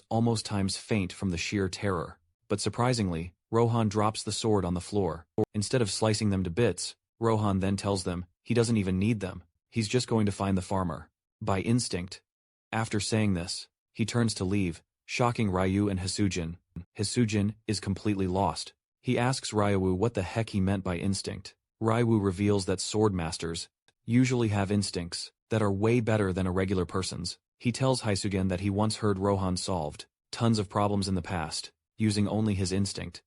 almost faint from the sheer terror. But surprisingly, Rohan drops the sword on the floor. Instead of slicing them to bits, Rohan then tells them he doesn't even need them. He's just going to find the farmer. By instinct. After saying this, he turns to leave, shocking Ryu and Haesujin. Haesujin is completely lost. He asks Ryu what the heck he meant by instinct. Ryu reveals that swordmasters usually have instincts that are way better than a regular person's. He tells Haesujin that he once heard Rohan solved tons of problems in the past, using only his instinct.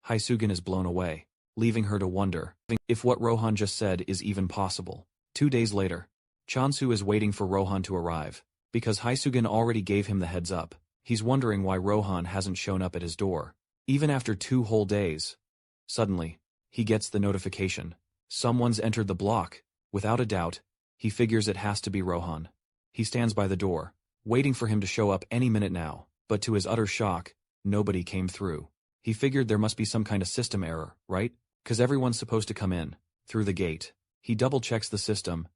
Haesujin is blown away, leaving her to wonder if what Rohan just said is even possible. 2 days later, Chansu is waiting for Rohan to arrive, because Haesujin already gave him the heads up. He's wondering why Rohan hasn't shown up at his door, even after 2 whole days. Suddenly, he gets the notification. Someone's entered the block. Without a doubt, he figures it has to be Rohan. He stands by the door, waiting for him to show up any minute now, but to his utter shock, nobody came through. He figured there must be some kind of system error, right? 'Cause everyone's supposed to come in, through the gate. He double-checks the system,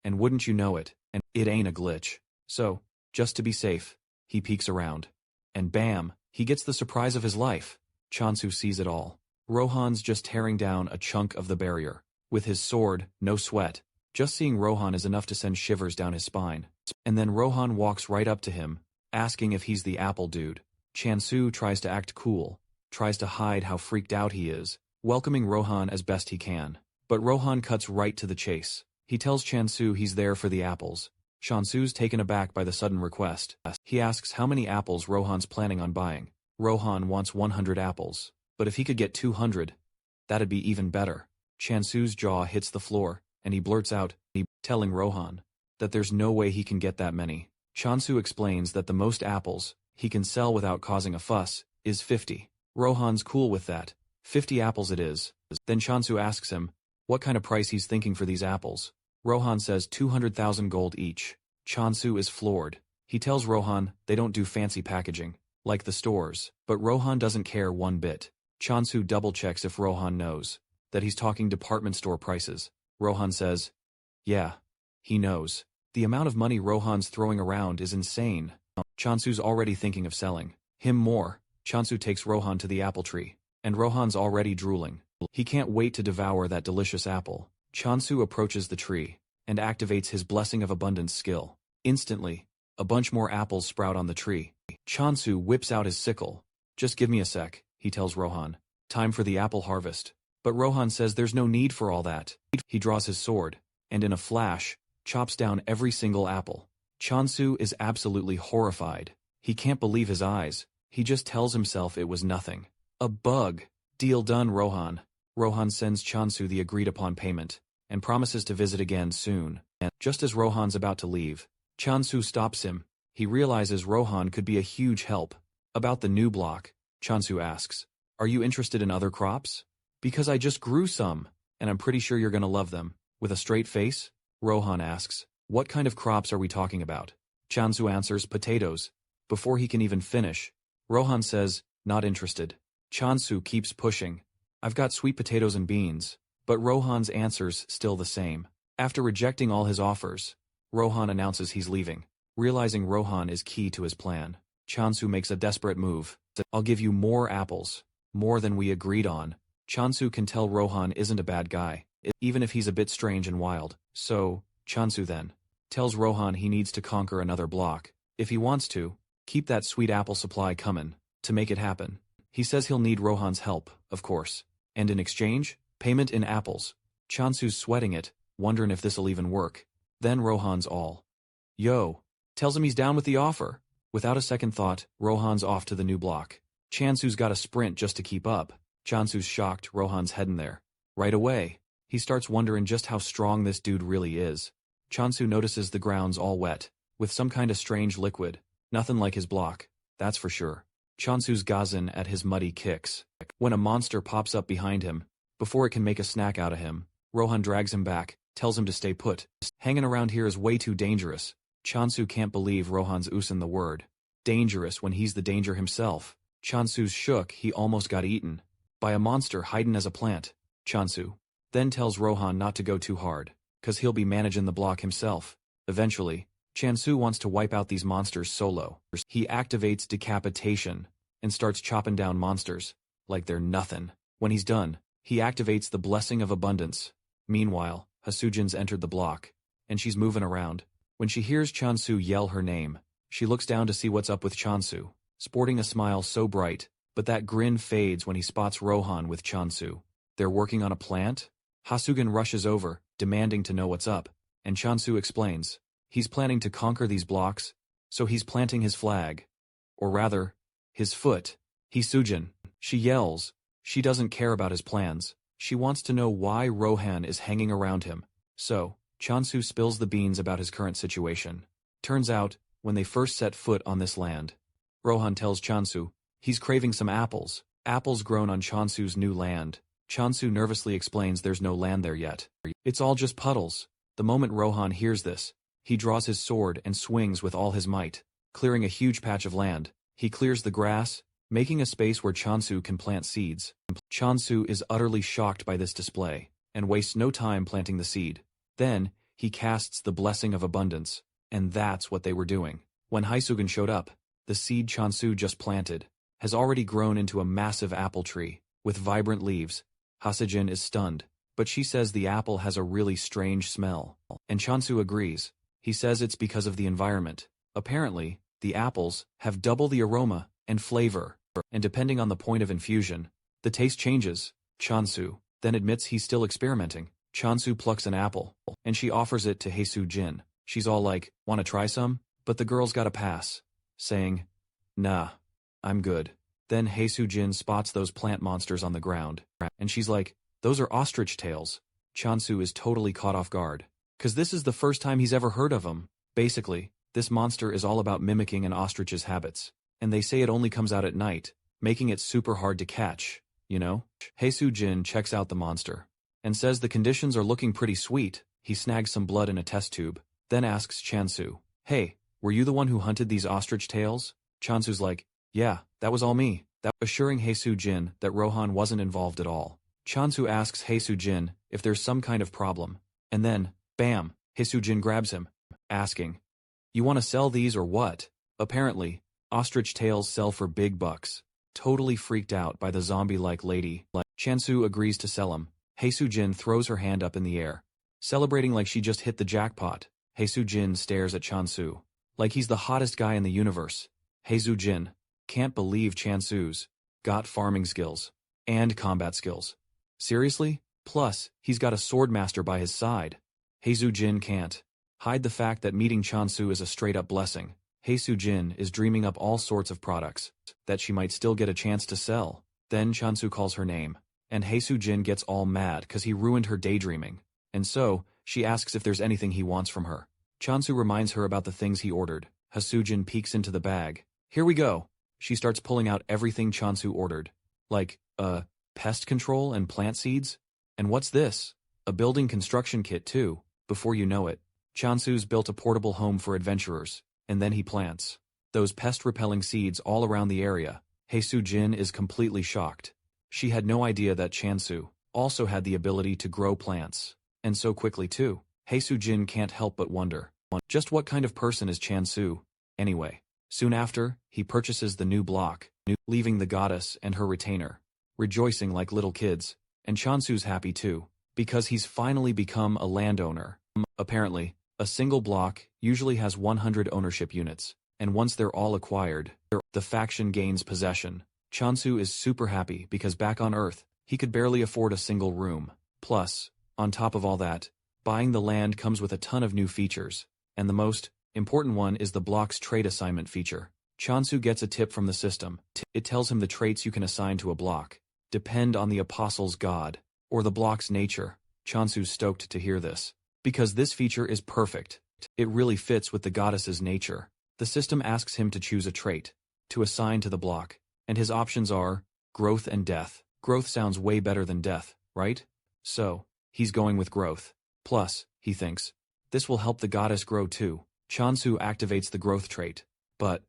and wouldn't you know it, and it ain't a glitch. So, just to be safe, he peeks around. And bam, he gets the surprise of his life. Chansu sees it all. Rohan's just tearing down a chunk of the barrier. With his sword, no sweat. Just seeing Rohan is enough to send shivers down his spine. And then Rohan walks right up to him, asking if he's the apple dude. Chansu tries to act cool, tries to hide how freaked out he is, welcoming Rohan as best he can. But Rohan cuts right to the chase. He tells Chansu he's there for the apples. Chansu's taken aback by the sudden request. He asks how many apples Rohan's planning on buying. Rohan wants 100 apples, but if he could get 200, that'd be even better. Chansu's jaw hits the floor, and he blurts out, telling Rohan that there's no way he can get that many. Chansu explains that the most apples he can sell without causing a fuss is 50. Rohan's cool with that. 50 apples it is. Then Chansu asks him what kind of price he's thinking for these apples. Rohan says 200,000 gold each. Chansu is floored. He tells Rohan they don't do fancy packaging, like the stores, but Rohan doesn't care one bit. Chansu double-checks if Rohan knows that he's talking department store prices. Rohan says, yeah, he knows. The amount of money Rohan's throwing around is insane. Chansu's already thinking of selling him more. Chansu takes Rohan to the apple tree, and Rohan's already drooling. He can't wait to devour that delicious apple. Chansu approaches the tree and activates his Blessing of Abundance skill. Instantly, a bunch more apples sprout on the tree. Chansu whips out his sickle. Just give me a sec, he tells Rohan. Time for the apple harvest. But Rohan says there's no need for all that. He draws his sword, and in a flash, chops down every single apple. Chansu is absolutely horrified. He can't believe his eyes. He just tells himself it was nothing. A bug. Deal done, Rohan. Rohan sends Chansu the agreed-upon payment, and promises to visit again soon. And just as Rohan's about to leave, Chansu stops him. He realizes Rohan could be a huge help. About the new block, Chansu asks, are you interested in other crops? Because I just grew some, and I'm pretty sure you're gonna love them. With a straight face, Rohan asks, what kind of crops are we talking about? Chansu answers, potatoes. Before he can even finish, Rohan says, not interested. Chansu keeps pushing. I've got sweet potatoes and beans. But Rohan's answer's still the same. After rejecting all his offers, Rohan announces he's leaving. Realizing Rohan is key to his plan, Chansu makes a desperate move. I'll give you more apples, More than we agreed on. Chansu can tell Rohan isn't a bad guy, even if he's a bit strange and wild. So, Chansu then tells Rohan he needs to conquer another block. If he wants to, keep that sweet apple supply coming. To make it happen, he says he'll need Rohan's help, of course. And in exchange, payment in apples. Chansu's sweating it, wondering if this'll even work. Then Rohan's all yo, tells him he's down with the offer. Without a second thought, Rohan's off to the new block. Chansu's got to sprint just to keep up. Chansu's shocked Rohan's heading there. Right away, he starts wondering just how strong this dude really is. Chansu notices the ground's all wet, with some kind of strange liquid. Nothing like his block, that's for sure. Chansu's gazing at his muddy kicks. When a monster pops up behind him, before it can make a snack out of him, Rohan drags him back, tells him to stay put. Hanging around here is way too dangerous. Chansu can't believe Rohan's using the word dangerous when he's the danger himself. Chansu's shook he almost got eaten by a monster hiding as a plant. Chansu then tells Rohan not to go too hard, cause he'll be managing the block himself. Eventually, Chansu wants to wipe out these monsters solo. He activates decapitation and starts chopping down monsters like they're nothing. When he's done, he activates the blessing of abundance. Meanwhile, Hasujin's entered the block, and she's moving around. When she hears Chansu yell her name, she looks down to see what's up with Chansu, sporting a smile so bright, but that grin fades when he spots Rohan with Chansu. They're working on a plant? Hasugin rushes over, demanding to know what's up, and Chansu explains. He's planning to conquer these blocks, so he's planting his flag. Or rather, his foot. Hasujin. She yells. She doesn't care about his plans. She wants to know why Rohan is hanging around him. So, Chansu spills the beans about his current situation. Turns out, when they first set foot on this land, Rohan tells Chansu he's craving some apples. Apples grown on Chansu's new land. Chansu nervously explains there's no land there yet. It's all just puddles. The moment Rohan hears this, he draws his sword and swings with all his might, clearing a huge patch of land. He clears the grass, making a space where Chansu can plant seeds. Chansu is utterly shocked by this display, and wastes no time planting the seed. Then, he casts the blessing of abundance, and that's what they were doing. When Hasugin showed up, the seed Chansu just planted has already grown into a massive apple tree, with vibrant leaves. Hasujin is stunned, but she says the apple has a really strange smell. And Chansu agrees. He says it's because of the environment. Apparently, the apples have double the aroma and flavor, and depending on the point of infusion, the taste changes. Chansu then admits he's still experimenting. Chansu plucks an apple, and she offers it to Hasujin. She's all like, wanna try some? But the girl's gotta pass, saying, nah, I'm good. Then Hasujin spots those plant monsters on the ground, and she's like, those are ostrich tails. Chansu is totally caught off guard, cause this is the first time he's ever heard of them. Basically, this monster is all about mimicking an ostrich's habits, and they say it only comes out at night, making it super hard to catch, you know? Hasujin checks out the monster, and says the conditions are looking pretty sweet. He snags some blood in a test tube, then asks Chansu, hey, were you the one who hunted these ostrich tails? Chansu's like, yeah, that was all me, assuring Hasujin that Rohan wasn't involved at all. Chansu asks Hasujin if there's some kind of problem, and then, bam, Hasujin grabs him, asking, you want to sell these or what? Apparently, ostrich tails sell for big bucks. Totally freaked out by the zombie-like lady, Chansu agrees to sell him. Hasujin throws her hand up in the air, celebrating like she just hit the jackpot. Hasujin stares at Chansu like he's the hottest guy in the universe. Hasujin can't believe Chansu's got farming skills and combat skills. Seriously? Plus, he's got a sword master by his side. Hasujin can't hide the fact that meeting Chansu is a straight-up blessing. Hasujin is dreaming up all sorts of products that she might still get a chance to sell. Then Chansu calls her name, and Hasujin gets all mad cause he ruined her daydreaming. And so, she asks if there's anything he wants from her. Chansu reminds her about the things he ordered. Hasujin peeks into the bag. Here we go. She starts pulling out everything Chansu ordered. Like, pest control and plant seeds? And what's this? A building construction kit too. Before you know it, Chansu's built a portable home for adventurers, and then he plants those pest-repelling seeds all around the area. Hasujin is completely shocked. She had no idea that Chansu also had the ability to grow plants, and so quickly too. Hasujin can't help but wonder, just what kind of person is Chansu, anyway? Soon after, he purchases the new block, leaving the goddess and her retainer rejoicing like little kids, and Chansu's happy too, because he's finally become a landowner. Apparently, a single block usually has 100 ownership units, and once they're all acquired, the faction gains possession. Chansu is super happy because back on Earth, he could barely afford a single room. Plus, on top of all that, buying the land comes with a ton of new features, and the most important one is the block's trait assignment feature. Chansu gets a tip from the system. It tells him the traits you can assign to a block depend on the apostle's god, or the block's nature. Chansu's stoked to hear this, because this feature is perfect. It really fits with the goddess's nature. The system asks him to choose a trait to assign to the block, and his options are growth and death. Growth sounds way better than death, right? So, he's going with growth. Plus, he thinks, this will help the goddess grow too. Chansu activates the growth trait, but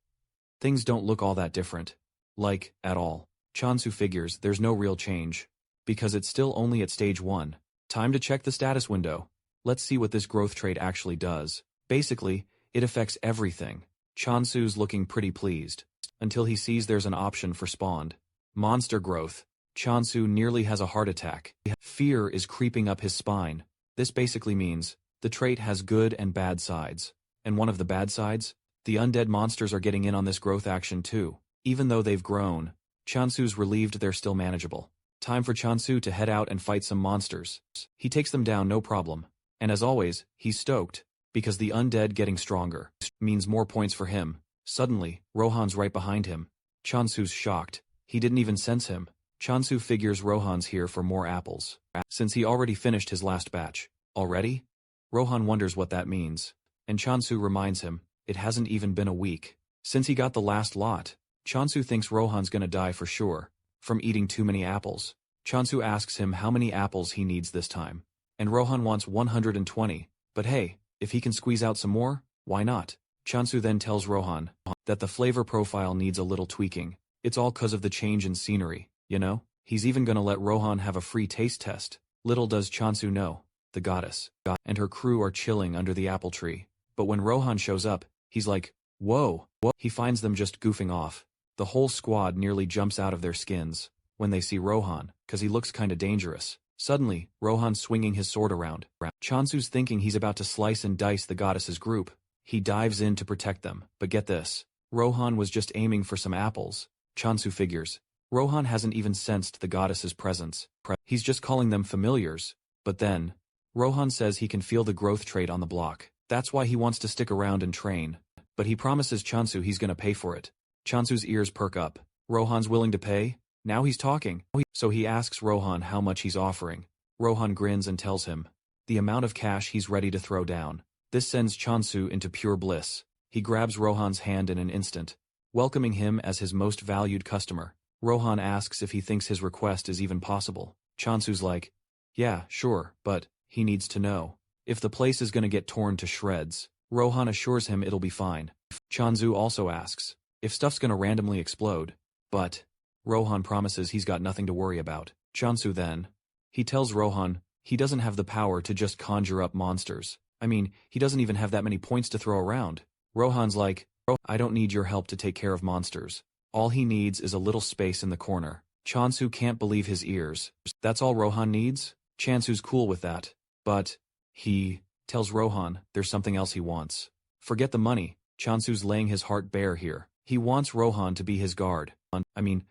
things don't look all that different. Like, at all. Chansu figures there's no real change, because it's still only at stage 1. Time to check the status window. Let's see what this growth trait actually does. Basically, it affects everything. Chansu's looking pretty pleased, until he sees there's an option for spawned monster growth. Chansu nearly has a heart attack. Fear is creeping up his spine. This basically means the trait has good and bad sides. And one of the bad sides? The undead monsters are getting in on this growth action too. Even though they've grown, Chansu's relieved they're still manageable. Time for Chansu to head out and fight some monsters. He takes them down no problem. And as always, he's stoked, because the undead getting stronger means more points for him. Suddenly, Rohan's right behind him. Chansu's shocked. He didn't even sense him. Chansu figures Rohan's here for more apples, since he already finished his last batch. Already? Rohan wonders what that means, and Chansu reminds him, it hasn't even been a week since he got the last lot. Chansu thinks Rohan's gonna die for sure, from eating too many apples. Chansu asks him how many apples he needs this time, and Rohan wants 120, but hey, if he can squeeze out some more, why not? Chansu then tells Rohan that the flavor profile needs a little tweaking. It's all 'cause of the change in scenery, you know? He's even gonna let Rohan have a free taste test. Little does Chansu know, the goddess and her crew are chilling under the apple tree. But when Rohan shows up, he's like, whoa. He finds them just goofing off. The whole squad nearly jumps out of their skins when they see Rohan, 'cause he looks kinda dangerous. Suddenly, Rohan's swinging his sword around. Chansu's thinking he's about to slice and dice the goddess's group. He dives in to protect them, but get this. Rohan was just aiming for some apples. Chansu figures. Rohan hasn't even sensed the goddess's presence. He's just calling them familiars. But then, Rohan says he can feel the growth trait on the block. That's why he wants to stick around and train. But he promises Chansu he's gonna pay for it. Chansu's ears perk up. Rohan's willing to pay? Now he's talking. So he asks Rohan how much he's offering. Rohan grins and tells him the amount of cash he's ready to throw down. This sends Chansu into pure bliss. He grabs Rohan's hand in an instant, welcoming him as his most valued customer. Rohan asks if he thinks his request is even possible. Chansu's like, yeah, sure, but he needs to know if the place is gonna get torn to shreds. Rohan assures him it'll be fine. Chansu also asks if stuff's gonna randomly explode, but Rohan promises he's got nothing to worry about. Chansu then, he tells Rohan he doesn't have the power to just conjure up monsters. I mean, he doesn't even have that many points to throw around. Rohan's like, I don't need your help to take care of monsters. All he needs is a little space in the corner. Chansu can't believe his ears. That's all Rohan needs? Chansu's cool with that. But he tells Rohan there's something else he wants. Forget the money. Chansu's laying his heart bare here. He wants Rohan to be his guard. I mean,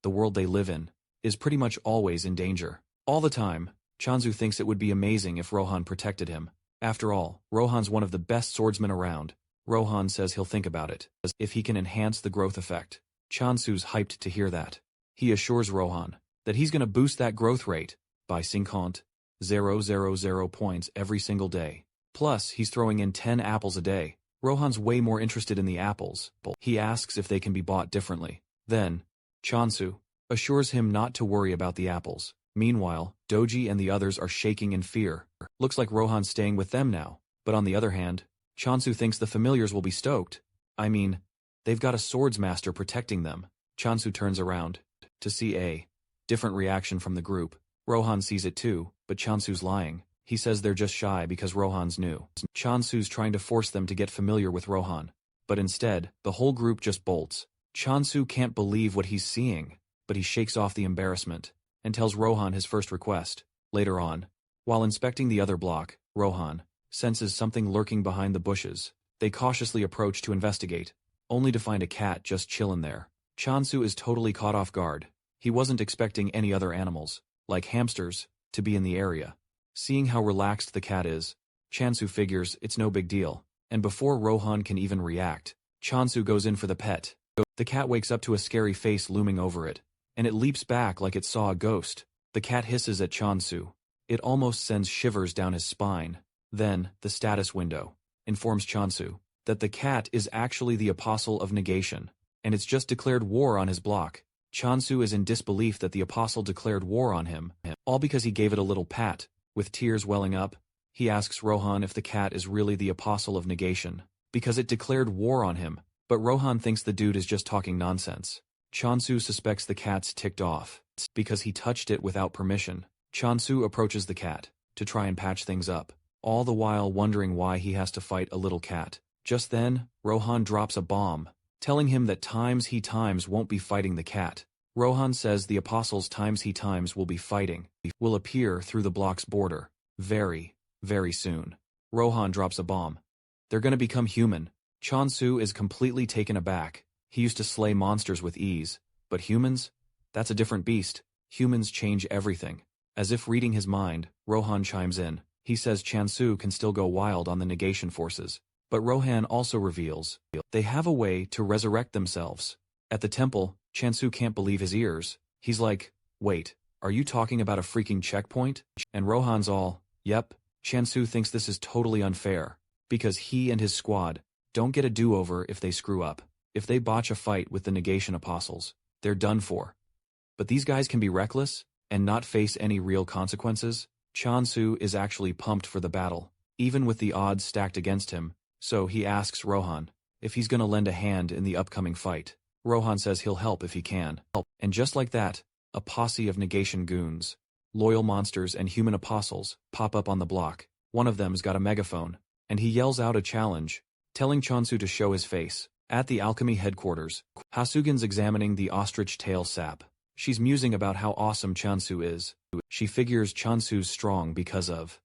the world they live in is pretty much always in danger. All the time, Chansu thinks it would be amazing if Rohan protected him. After all, Rohan's one of the best swordsmen around. Rohan says he'll think about it, as if he can enhance the growth effect. Chansu's hyped to hear that. He assures Rohan that he's gonna boost that growth rate by 0.000 points every single day. Plus, he's throwing in 10 apples a day. Rohan's way more interested in the apples. He asks if they can be bought differently. Then, Chansu assures him not to worry about the apples. Meanwhile, Doji and the others are shaking in fear. Looks like Rohan's staying with them now. But on the other hand, Chansu thinks the familiars will be stoked. I mean, they've got a swords master protecting them. Chansu turns around to see a different reaction from the group. Rohan sees it too, but Chansu's lying. He says they're just shy because Rohan's new. Chansu's trying to force them to get familiar with Rohan. But instead, the whole group just bolts. Chansu can't believe what he's seeing. but he shakes off the embarrassment and tells Rohan his first request. Later on, while inspecting the other block, Rohan senses something lurking behind the bushes. They cautiously approach to investigate, only to find a cat just chillin' there. Chansu is totally caught off guard. He wasn't expecting any other animals, like hamsters, to be in the area. Seeing how relaxed the cat is, Chansu figures it's no big deal, and before Rohan can even react, Chansu goes in for the pet. The cat wakes up to a scary face looming over it, and it leaps back like it saw a ghost. The cat hisses at Chansu. It almost sends shivers down his spine. Then, the status window informs Chansu that the cat is actually the Apostle of Negation, and it's just declared war on his block. Chansu is in disbelief that the Apostle declared war on him, all because he gave it a little pat. With tears welling up, he asks Rohan if the cat is really the Apostle of Negation, because it declared war on him, but Rohan thinks the dude is just talking nonsense. Chansu suspects the cat's ticked off, because he touched it without permission. Chansu approaches the cat, to try and patch things up, all the while wondering why he has to fight a little cat. Just then, Rohan drops a bomb, telling him that times he times won't be fighting the cat. Rohan says the Apostles times he times will be fighting, will appear through the block's border, very, very soon. Rohan drops a bomb. They're gonna become human. Chansu is completely taken aback. He used to slay monsters with ease, but humans? That's a different beast. Humans change everything. As if reading his mind, Rohan chimes in. He says Chansu can still go wild on the negation forces, but Rohan also reveals they have a way to resurrect themselves. At the temple, Chansu can't believe his ears. He's like, wait, are you talking about a freaking checkpoint? And Rohan's all, yep. Chansu thinks this is totally unfair, because he and his squad don't get a do-over if they screw up. If they botch a fight with the negation apostles, they're done for. But these guys can be reckless and not face any real consequences. Chansu is actually pumped for the battle, even with the odds stacked against him, so he asks Rohan if he's gonna lend a hand in the upcoming fight. Rohan says he'll help if he can. And just like that, a posse of negation goons, loyal monsters and human apostles, pop up on the block. One of them's got a megaphone, and he yells out a challenge, telling Chansu to show his face. At the alchemy headquarters, Hasugin's examining the ostrich tail sap. She's musing about how awesome Chansu is. She figures Chansu's strong because of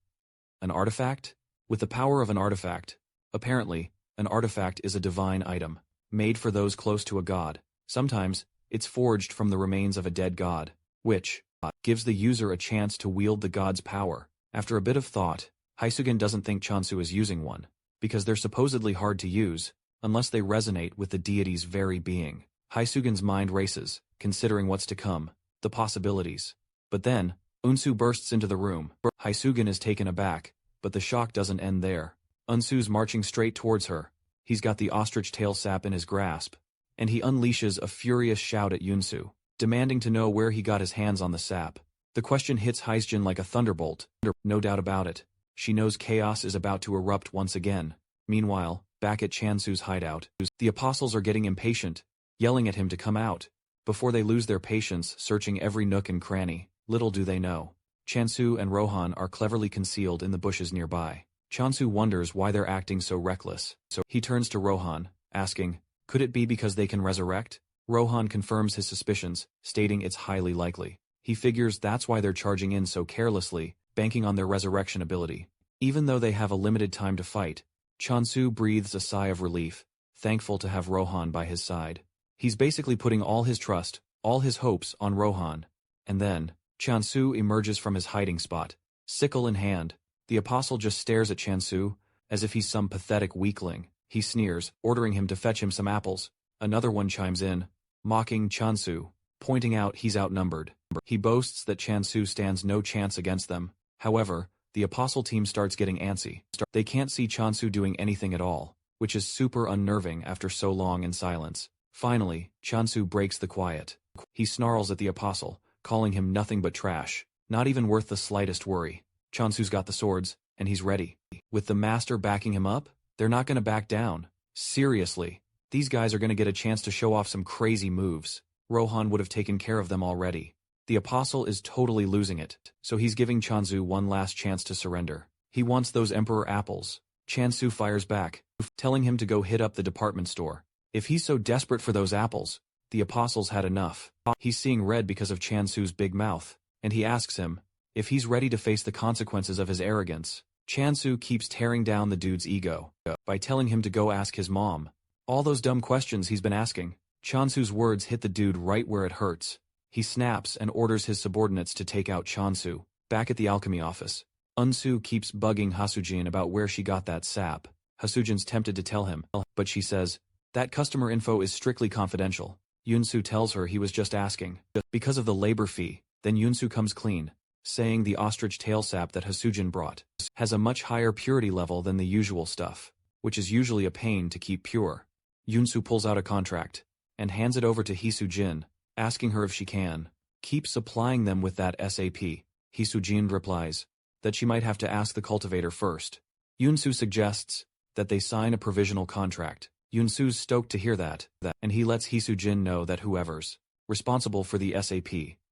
an artifact? With the power of an artifact. Apparently, an artifact is a divine item, made for those close to a god. Sometimes, it's forged from the remains of a dead god, which gives the user a chance to wield the god's power. After a bit of thought, Hasugen doesn't think Chansu is using one, because they're supposedly hard to use, unless they resonate with the deity's very being. Hasugen's mind races, considering what's to come, the possibilities. But then, Unsu bursts into the room. Hasugen is taken aback, but the shock doesn't end there. Unsu's marching straight towards her. He's got the ostrich tail sap in his grasp, and he unleashes a furious shout at Unsu, demanding to know where he got his hands on the sap. The question hits Hasugen like a thunderbolt. No doubt about it. She knows chaos is about to erupt once again. Meanwhile, back at Chansu's hideout, the apostles are getting impatient, yelling at him to come out, before they lose their patience searching every nook and cranny. Little do they know, Chansu and Rohan are cleverly concealed in the bushes nearby. Chansu wonders why they're acting so reckless, so he turns to Rohan, asking, could it be because they can resurrect? Rohan confirms his suspicions, stating it's highly likely. He figures that's why they're charging in so carelessly, banking on their resurrection ability. Even though they have a limited time to fight, Chansu breathes a sigh of relief, thankful to have Rohan by his side. He's basically putting all his trust, all his hopes on Rohan. And then, Chansu emerges from his hiding spot, sickle in hand. The apostle just stares at Chansu, as if he's some pathetic weakling. He sneers, ordering him to fetch him some apples. Another one chimes in, mocking Chansu, pointing out he's outnumbered. He boasts that Chansu stands no chance against them. However, the apostle team starts getting antsy. They can't see Chansu doing anything at all, which is super unnerving after so long in silence. Finally, Chansu breaks the quiet. He snarls at the apostle, calling him nothing but trash, not even worth the slightest worry. Chansu's got the swords, and he's ready. With the master backing him up, they're not gonna back down. Seriously, these guys are gonna get a chance to show off some crazy moves. Rohan would have taken care of them already. The apostle is totally losing it, so he's giving Chansu one last chance to surrender. He wants those emperor apples. Chansu fires back, telling him to go hit up the department store. If he's so desperate for those apples, the apostles had enough. He's seeing red because of Chansu's big mouth, and he asks him if he's ready to face the consequences of his arrogance. Chansu keeps tearing down the dude's ego by telling him to go ask his mom all those dumb questions he's been asking. Chansu's words hit the dude right where it hurts. He snaps and orders his subordinates to take out Chansu. Back at the alchemy office, Unsu keeps bugging Hasujin about where she got that sap. Hasujin's tempted to tell him, but she says, that customer info is strictly confidential. Yunsu tells her he was just asking because of the labor fee. Then Yunsu comes clean, saying the ostrich tail sap that Hasujin brought has a much higher purity level than the usual stuff, which is usually a pain to keep pure. Yunsu pulls out a contract and hands it over to Hisujin, asking her if she can keep supplying them with that SAP. Hisujin replies that she might have to ask the cultivator first. Yunsu suggests that they sign a provisional contract. Yunsu's stoked to hear that, and he lets Hisujin know that whoever's responsible for the SAP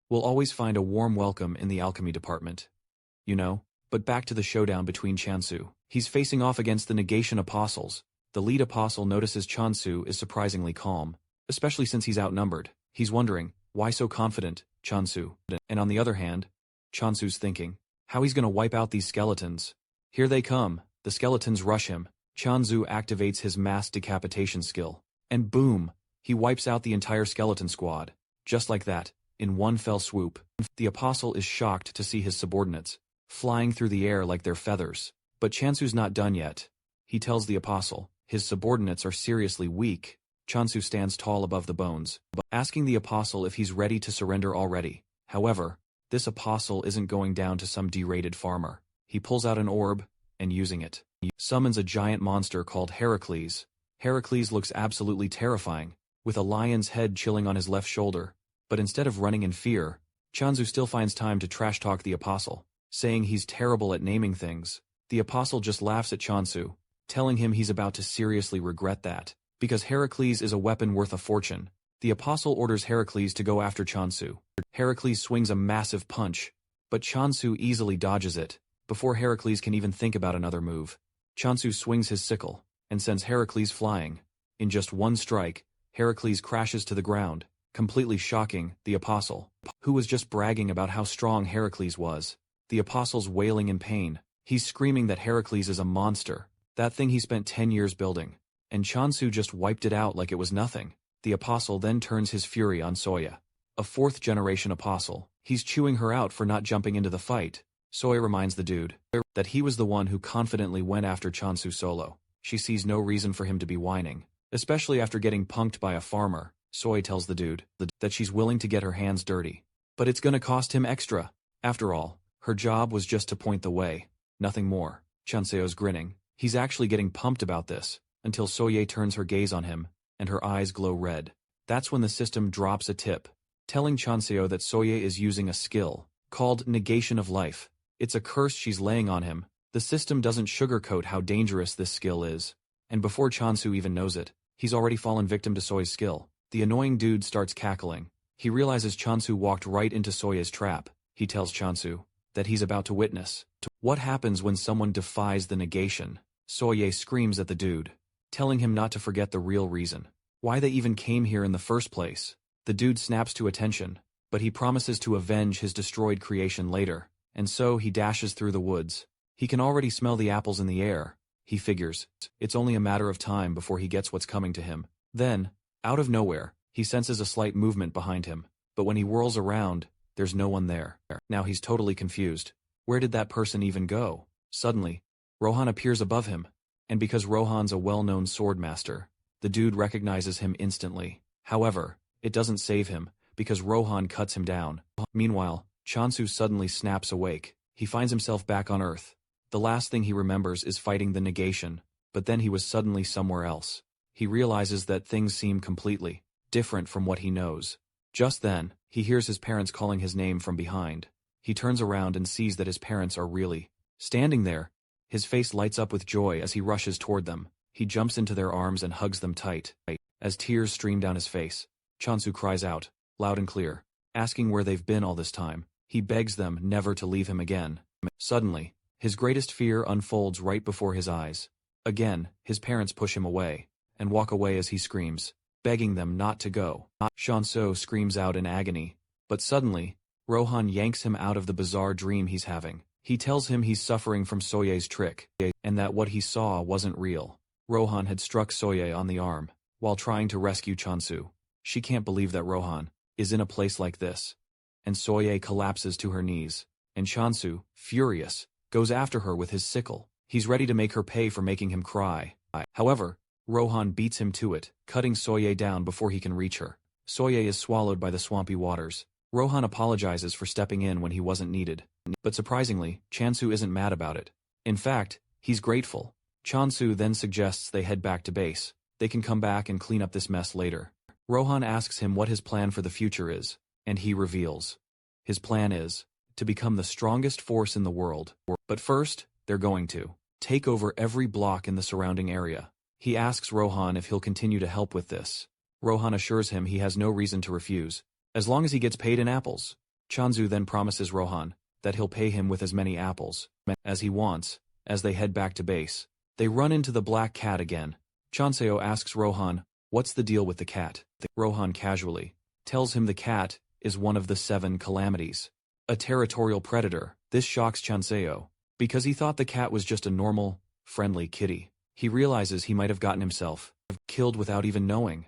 will always find a warm welcome in the alchemy department. You know? But back to the showdown between Chansu. He's facing off against the negation apostles. The lead apostle notices Chansu is surprisingly calm, especially since he's outnumbered. He's wondering, why so confident, Chansu? And on the other hand, Chansu's thinking how he's gonna wipe out these skeletons. Here they come. The skeletons rush him. Chansu activates his mass decapitation skill. And boom! He wipes out the entire skeleton squad. Just like that, in one fell swoop. The apostle is shocked to see his subordinates flying through the air like they're feathers. But Chansu's not done yet. He tells the apostle his subordinates are seriously weak. Chansu stands tall above the bones, asking the apostle if he's ready to surrender already. However, this apostle isn't going down to some derated farmer. He pulls out an orb, and using it, summons a giant monster called Heracles. Heracles looks absolutely terrifying, with a lion's head chilling on his left shoulder. But instead of running in fear, Chansu still finds time to trash-talk the apostle, saying he's terrible at naming things. The apostle just laughs at Chansu, telling him he's about to seriously regret that, because Heracles is a weapon worth a fortune. The apostle orders Heracles to go after Chansu. Heracles swings a massive punch, but Chansu easily dodges it. Before Heracles can even think about another move, Chansu swings his sickle and sends Heracles flying. In just one strike, Heracles crashes to the ground, completely shocking the apostle, who was just bragging about how strong Heracles was. The apostle's wailing in pain. He's screaming that Heracles is a monster, that thing he spent 10 years building, and Chansu just wiped it out like it was nothing. The apostle then turns his fury on Soya, a fourth-generation apostle. He's chewing her out for not jumping into the fight. Soya reminds the dude that he was the one who confidently went after Chansu solo. She sees no reason for him to be whining, especially after getting punked by a farmer. Soy tells the dude that she's willing to get her hands dirty, but it's gonna cost him extra. After all, her job was just to point the way, nothing more. Chanseo's grinning. He's actually getting pumped about this, until Soye turns her gaze on him, and her eyes glow red. That's when the system drops a tip, telling Chanseo that Soye is using a skill called Negation of Life. It's a curse she's laying on him. The system doesn't sugarcoat how dangerous this skill is, and before Chansu even knows it, he's already fallen victim to Soye's skill. The annoying dude starts cackling. He realizes Chansu walked right into Soye's trap. He tells Chansu that he's about to witness what happens when someone defies the negation. Soye screams at the dude, telling him not to forget the real reason, why they even came here in the first place. The dude snaps to attention, but he promises to avenge his destroyed creation later, and so he dashes through the woods. He can already smell the apples in the air. He figures it's only a matter of time before he gets what's coming to him. Then, out of nowhere, he senses a slight movement behind him, but when he whirls around, there's no one there. Now he's totally confused. Where did that person even go? Suddenly, Rohan appears above him, and because Rohan's a well-known sword master, the dude recognizes him instantly. However, it doesn't save him, because Rohan cuts him down. Meanwhile, Chansu suddenly snaps awake. He finds himself back on Earth. The last thing he remembers is fighting the negation, but then he was suddenly somewhere else. He realizes that things seem completely different from what he knows. Just then, he hears his parents calling his name from behind. He turns around and sees that his parents are really standing there. His face lights up with joy as he rushes toward them. He jumps into their arms and hugs them tight. As tears stream down his face, Chansu cries out, loud and clear, asking where they've been all this time. He begs them never to leave him again. Suddenly, his greatest fear unfolds right before his eyes. Again, his parents push him away, and walk away as he screams, begging them not to go. Shanso screams out in agony, but suddenly, Rohan yanks him out of the bizarre dream he's having. He tells him he's suffering from Soye's trick, and that what he saw wasn't real. Rohan had struck Soye on the arm, while trying to rescue Chansu. She can't believe that Rohan is in a place like this. And Soye collapses to her knees, and Chansu, furious, goes after her with his sickle. He's ready to make her pay for making him cry. However, Rohan beats him to it, cutting Soye down before he can reach her. Soye is swallowed by the swampy waters. Rohan apologizes for stepping in when he wasn't needed. But surprisingly, Chansu isn't mad about it. In fact, he's grateful. Chansu then suggests they head back to base. They can come back and clean up this mess later. Rohan asks him what his plan for the future is, and he reveals. His plan is to become the strongest force in the world. But first, they're going to take over every block in the surrounding area. He asks Rohan if he'll continue to help with this. Rohan assures him he has no reason to refuse, as long as he gets paid in apples. Chansu then promises Rohan that he'll pay him with as many apples as he wants. As they head back to base, they run into the black cat again. Chanseo asks Rohan, what's the deal with the cat? Rohan casually tells him the cat is one of the 7 calamities. A territorial predator. This shocks Chanseo, because he thought the cat was just a normal, friendly kitty. He realizes he might have gotten himself killed without even knowing.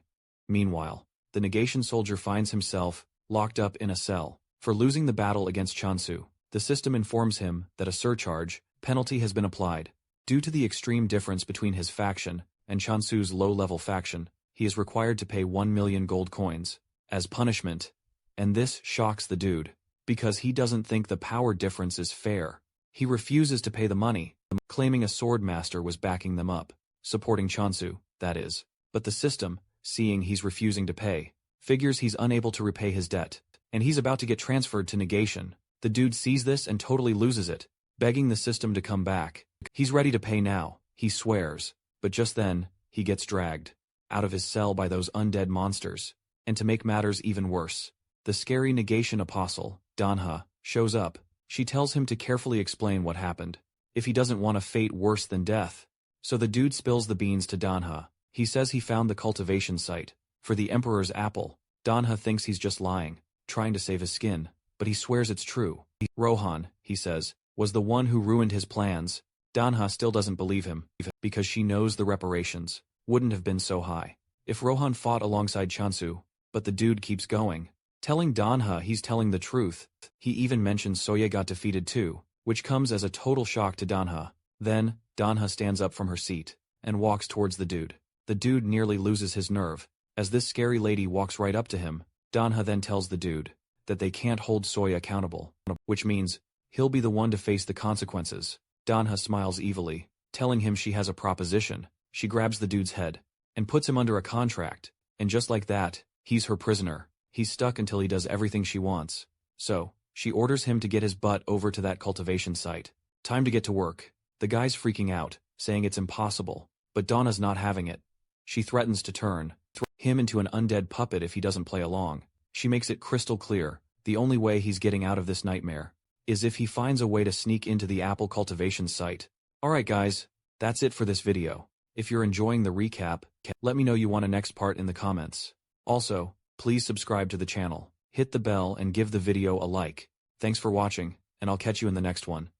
Meanwhile, the negation soldier finds himself locked up in a cell for losing the battle against Chansu. The system informs him that a surcharge penalty has been applied. Due to the extreme difference between his faction and Chansu's low-level faction, he is required to pay 1 million gold coins as punishment. And this shocks the dude, because he doesn't think the power difference is fair. He refuses to pay the money, claiming a sword master was backing them up, supporting Chansu, that is. But the system, seeing he's refusing to pay, figures he's unable to repay his debt, and he's about to get transferred to negation. The dude sees this and totally loses it, begging the system to come back. He's ready to pay now, he swears, but just then, he gets dragged out of his cell by those undead monsters. And to make matters even worse, the scary negation apostle, Danha, shows up. She tells him to carefully explain what happened, if he doesn't want a fate worse than death. So the dude spills the beans to Danha. He says he found the cultivation site for the Emperor's apple. Danha thinks he's just lying, trying to save his skin, but he swears it's true. Rohan, he says, was the one who ruined his plans. Danha still doesn't believe him, because she knows the reparations wouldn't have been so high if Rohan fought alongside Chansu. But the dude keeps going, telling Danha he's telling the truth. He even mentions Soye got defeated too, which comes as a total shock to Danha. Then, Danha stands up from her seat and walks towards the dude. The dude nearly loses his nerve. As this scary lady walks right up to him, Danha then tells the dude that they can't hold Soye accountable, which means he'll be the one to face the consequences. Danha smiles evilly, telling him she has a proposition. She grabs the dude's head and puts him under a contract, and just like that, he's her prisoner. He's stuck until he does everything she wants. So, she orders him to get his butt over to that cultivation site. Time to get to work. The guy's freaking out, saying it's impossible, but Donna's not having it. She threatens to turn him into an undead puppet if he doesn't play along. She makes it crystal clear, the only way he's getting out of this nightmare is if he finds a way to sneak into the apple cultivation site. Alright guys, that's it for this video. If you're enjoying the recap, let me know you want a next part in the comments. Also, please subscribe to the channel, hit the bell and give the video a like. Thanks for watching, and I'll catch you in the next one.